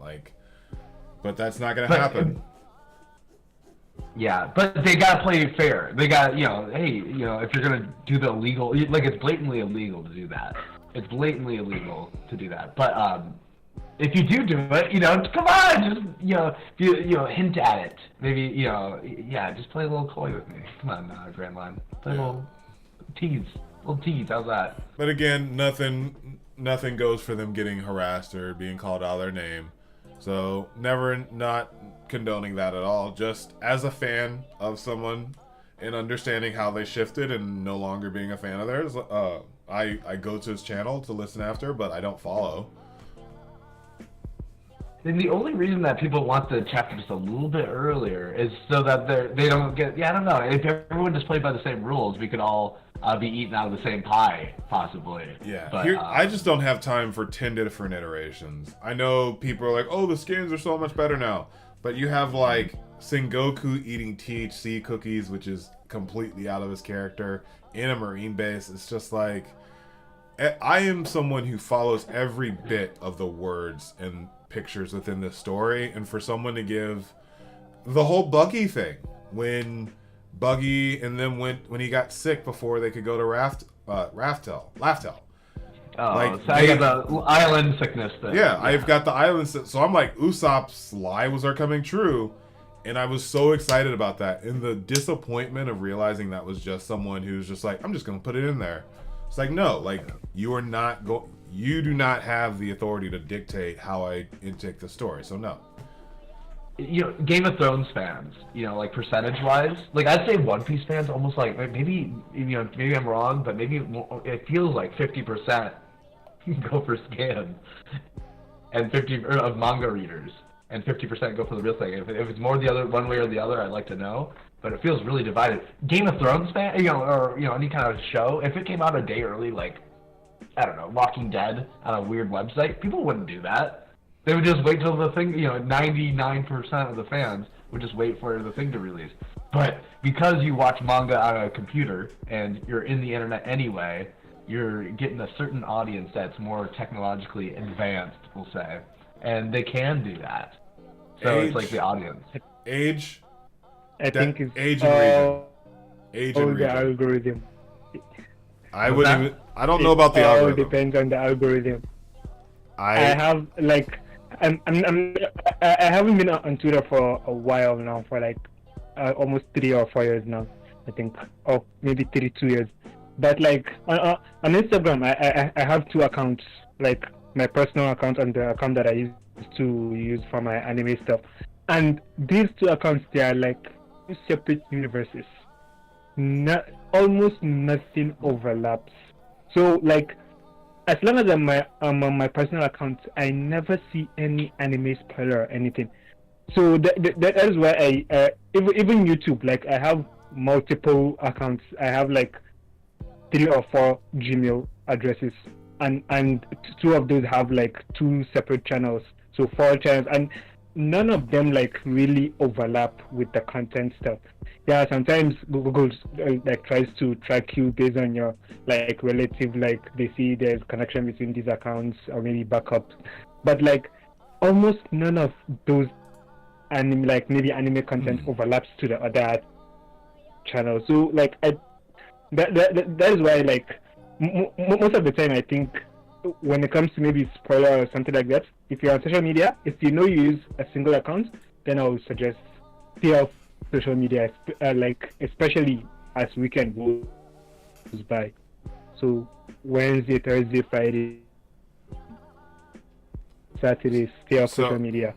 But that's not gonna happen. Yeah, but they gotta play fair. They got, hey, if you're gonna do the illegal, it's blatantly illegal to do that. It's blatantly illegal to do that. But if you do it, come on, just hint at it. Maybe just play a little coy with me. Come on, Grand Line, play a little tease. How's that? But again, nothing goes for them getting harassed or being called out of their name. So not condoning that at all. Just as a fan of someone and understanding how they shifted and no longer being a fan of theirs, I go to his channel to listen after, but I don't follow. And the only reason that people want the chapter just a little bit earlier is so that they don't get. I don't know. If everyone just played by the same rules, we could all be eaten out of the same pie, possibly. Yeah. But, I just don't have time for 10 different iterations. I know people are like, "Oh, the skins are so much better now," but you have Sengoku eating THC cookies, which is completely out of his character in a Marine base. It's just I am someone who follows every bit of the words and pictures within this story, and for someone to give the whole Buggy thing when Buggy and then when he got sick before they could go to Laughtell. Oh, so I got the island sickness thing. Yeah, I've got the island so I'm like, Usopp's lie was coming true, and I was so excited about that. And the disappointment of realizing that was just someone who's just I'm just gonna put it in there. It's no, you are not you do not have the authority to dictate how I intake the story, so no. Game of Thrones fans, percentage-wise, I'd say One Piece fans almost maybe I'm wrong, but maybe it feels like 50% go for scans, and 50% of manga readers, and 50% go for the real thing. If it's more the other one way or the other, I'd like to know. But it feels really divided. Game of Thrones fan, or any kind of show, if it came out a day early, I don't know, Walking Dead on a weird website, people wouldn't do that. They would just wait till the thing, 99% of the fans would just wait for the thing to release. But because you watch manga on a computer and you're in the internet anyway, you're getting a certain audience that's more technologically advanced, we'll say, and they can do that. So it's the audience. Age. I think it's age and region. Age and region. The algorithm. I don't know about the algorithm. It all depends on the algorithm. I have I haven't been on Twitter for a while now, for almost 3 or 4 years now, I think, or maybe 32 years. But on Instagram, I have 2 accounts, my personal account and the account that I used to use for my anime stuff. And these 2 accounts, they are 2 separate universes. Almost nothing overlaps. So as long as I'm on my personal account, I never see any anime spoiler or anything. So that is why I even YouTube, I have multiple accounts. I have like 3 or 4 Gmail addresses, and 2 of those have like 2 separate channels, so 4 channels, and none of them like really overlap with the content stuff. Yeah, sometimes Google like tries to track you based on your like relative, like they see there's connection between these accounts or maybe backups, but like almost none of those anime, like maybe anime content overlaps to the other channel. So like that is why like most of the time I think when it comes to maybe spoiler or something like that, if you're on social media, if you know you use a single account, then I would suggest stay off social media, like especially as weekend goes by. So Wednesday, Thursday, Friday, Saturday, stay off social media.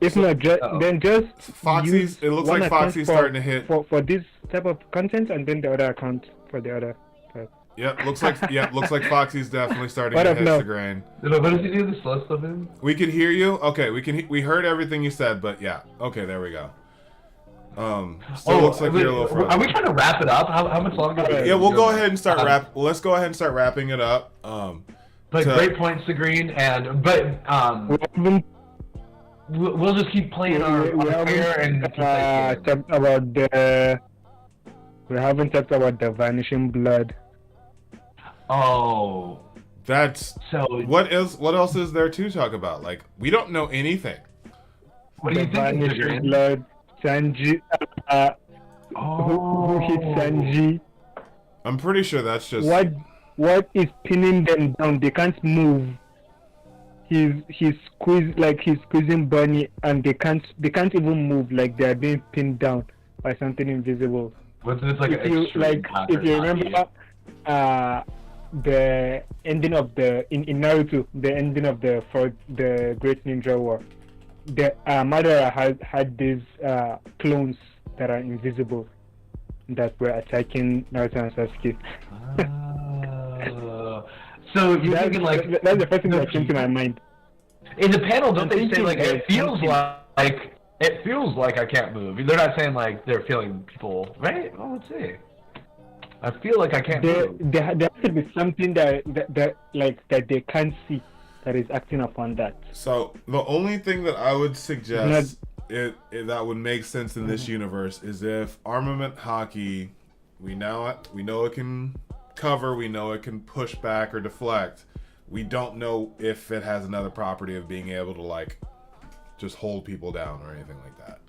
If not, then just Foxy's. It looks like Foxy's starting to hit for this type of content, and then the other account for the other. Yep, looks like Foxy's definitely starting to hit the grain. What does he do? The slow stuff in? We can hear you. Okay, we heard everything you said, but yeah. Okay, there we go. Still looks like you're a little frozen. Are we trying to wrap it up? How much longer? Yeah, we'll go ahead and start Let's go ahead and start wrapping it up. But great points to Green, we'll just keep playing our fair and talked about we haven't talked about the Vanishing Blood. Oh, that's so. What else is there to talk about? Like, we don't know anything. What do you think? Vanishing Blood, Sanji. Who hit Sanji? I'm pretty sure that's just what is pinning them down. They can't move. He's squeezing Bunny, and they can't even move. Like they're being pinned down by something invisible. Was this like if you remember, the ending of in Naruto, the ending of the Great Ninja War, the Madara had these clones that are invisible that were attacking Naruto and Sasuke. So you're thinking like that's the first thing that came to my mind. In the panel, don't they say like it feels like I can't move? They're not saying like they're feeling people, right? Well, let's see. I feel like I can't move. There has to be something that they can't see that is acting upon that. So the only thing that I would suggest that would make sense in this universe is if armament hockey, we know it can cover, we know it can push back or deflect. We don't know if it has another property of being able to like just hold people down or anything like that.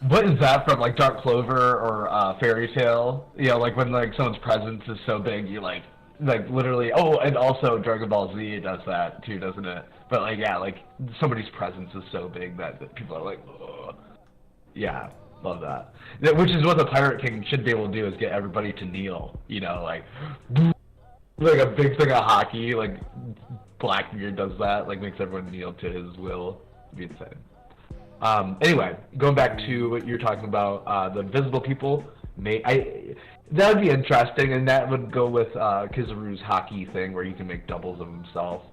What is that from, like Dark Clover or Fairy Tail? You know, like when like someone's presence is so big, you like literally. Oh, and also Dragon Ball Z does that too, doesn't it? But like yeah, like somebody's presence is so big that people are like, ugh. Yeah, love that. Which is what the Pirate King should be able to do, is get everybody to kneel. You know, like a big thing of hockey. Like Blackbeard does that, like makes everyone kneel to his will. It'd be insane. Anyway, going back to what you're talking about, the invisible people, that would be interesting, and that would go with Kizaru's hockey thing, where you can make doubles of himself.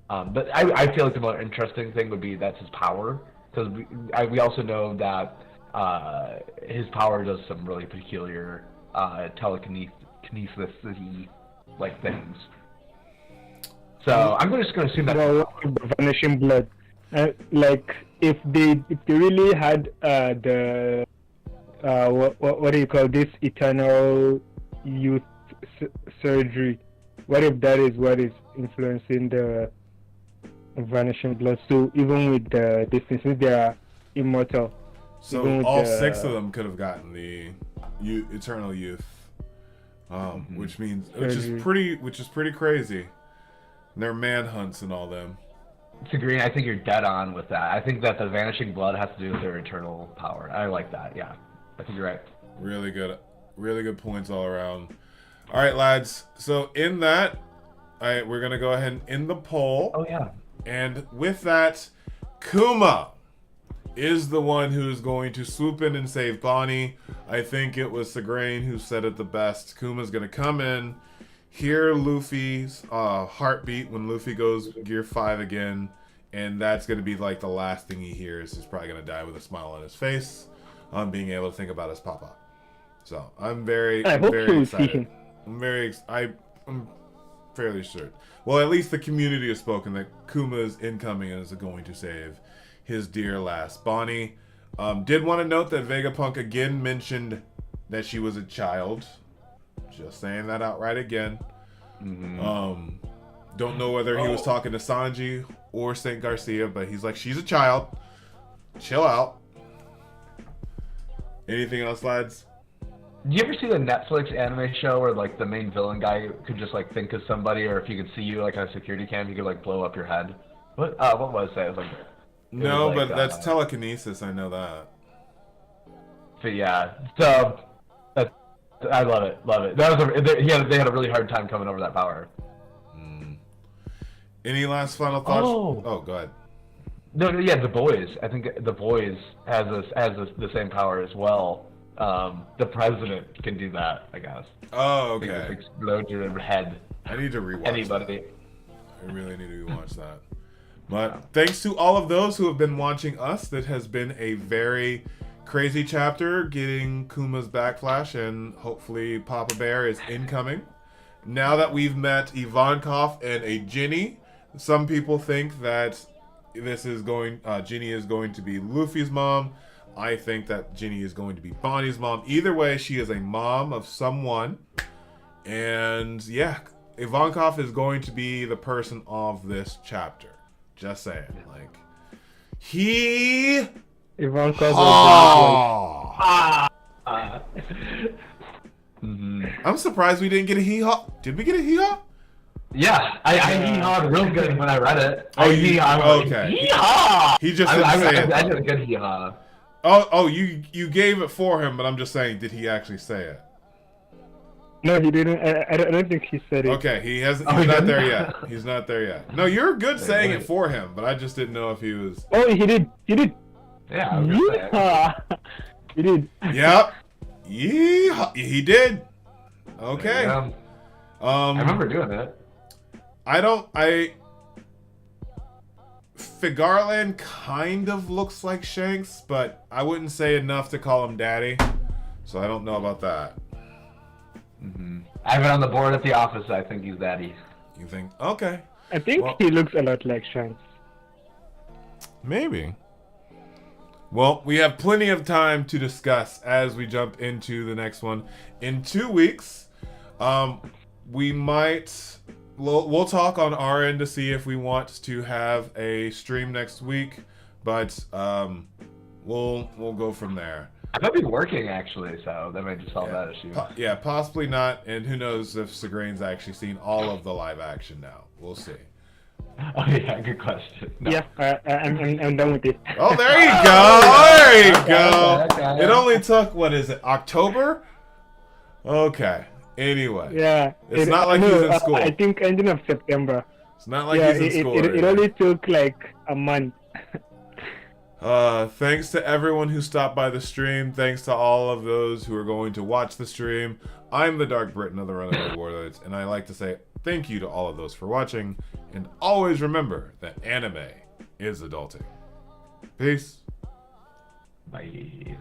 But I feel like the more interesting thing would be that's his power, because we also know that his power does some really peculiar telekinesis-y like things. So I'm just going to assume that the Vanishing Blood. Like if they really had what do you call this, eternal youth surgery, what if that is what is influencing the Vanishing Blood? So even with the since they are immortal, so all 6 of them could have gotten the eternal youth, which is pretty crazy. And their manhunts and all them. To Green, I think you're dead on with that. I think that the Vanishing Blood has to do with their eternal power. I like that, yeah. I think you're right. Really good points all around. All right, lads. So in that, we're going to go ahead and end the poll. Oh, yeah. And with that, Kuma is the one who is going to swoop in and save Bonnie. I think it was Segrain who said it the best. Kuma's going to come in, hear Luffy's heartbeat when Luffy goes Gear 5 again, and that's going to be like the last thing he hears. He's probably going to die with a smile on his face, being able to think about his papa. So I'm I hope very you'll see excited. him. I'm fairly sure. Well, at least the community has spoken that Kuma is incoming and is going to save his dear lass. Bonnie did want to note that Vegapunk again mentioned that she was a child. Just saying that outright again. Don't know whether he was talking to Sanji or Saint Garcia, but he's like, she's a child. Chill out. Anything else, lads? Do you ever see the Netflix anime show where like the main villain guy could just like think of somebody, or if he could see you like on a security cam, he could like blow up your head? What was that? It was like, No, was like, but that's telekinesis. I know that. But yeah, so I love it, love it. That was they had a really hard time coming over that power. Any last final thoughts? Oh, go ahead. No, yeah, the boys. I think the boys has the same power as well. The president can do that, I guess. Oh, They okay. just explode your head. I need to rewatch Anybody. that. I really need to rewatch that. But thanks to all of those who have been watching us. That has been a very crazy chapter, getting Kuma's backflash, and hopefully Papa Bear is incoming. Now that we've met Ivankov and a Ginny, some people think that this is Ginny is going to be Luffy's mom. I think that Ginny is going to be Bonnie's mom. Either way, she is a mom of someone. And yeah, Ivankov is going to be the person of this chapter. Just saying. Like, he... Ivankov I'm surprised we didn't get a hee-haw. Did we get a hee-haw? Yeah, I hee-hawed real good when I read it. Oh, Okay. Hee-haw! He just didn't say it. I did a good hee-haw. Oh, you gave it for him, but I'm just saying, did he actually say it? No, he didn't. I don't think he said it. Okay, he's not there yet. He's not there yet. No, you're good saying it for him, but I just didn't know if he was... Oh, he did. He did. Yeah, I was gonna say. Yeehaw. He did. Yep. He did. Okay. Yeah. I remember doing it. Figarland kind of looks like Shanks, but I wouldn't say enough to call him daddy. So I don't know about that. I have it on the board at the office. I think he's daddy. You think? Okay. I think Well- he looks a lot like Shanks. Maybe. Well, we have plenty of time to discuss as we jump into the next one. In 2 weeks, we'll talk on our end to see if we want to have a stream next week, but we'll go from there. I might be working actually, so that might just solve that issue. Yeah, possibly not, and who knows if Segrane's actually seen all of the live action now. We'll see. Oh yeah, good question. No. Yeah, I'm done with it. Oh, there you go. There you go. Okay. It only took, what is it, October? Okay. Anyway. Yeah. It's not like he's in school. I think ending of September. It's not like Yeah, he's in school. it only took like a month. Thanks to everyone who stopped by the stream. Thanks to all of those who are going to watch the stream. I'm the DarkBriton of the Runaway Warlords, and I like to say thank you to all of those for watching, and always remember that anime is adulting. Peace. Bye.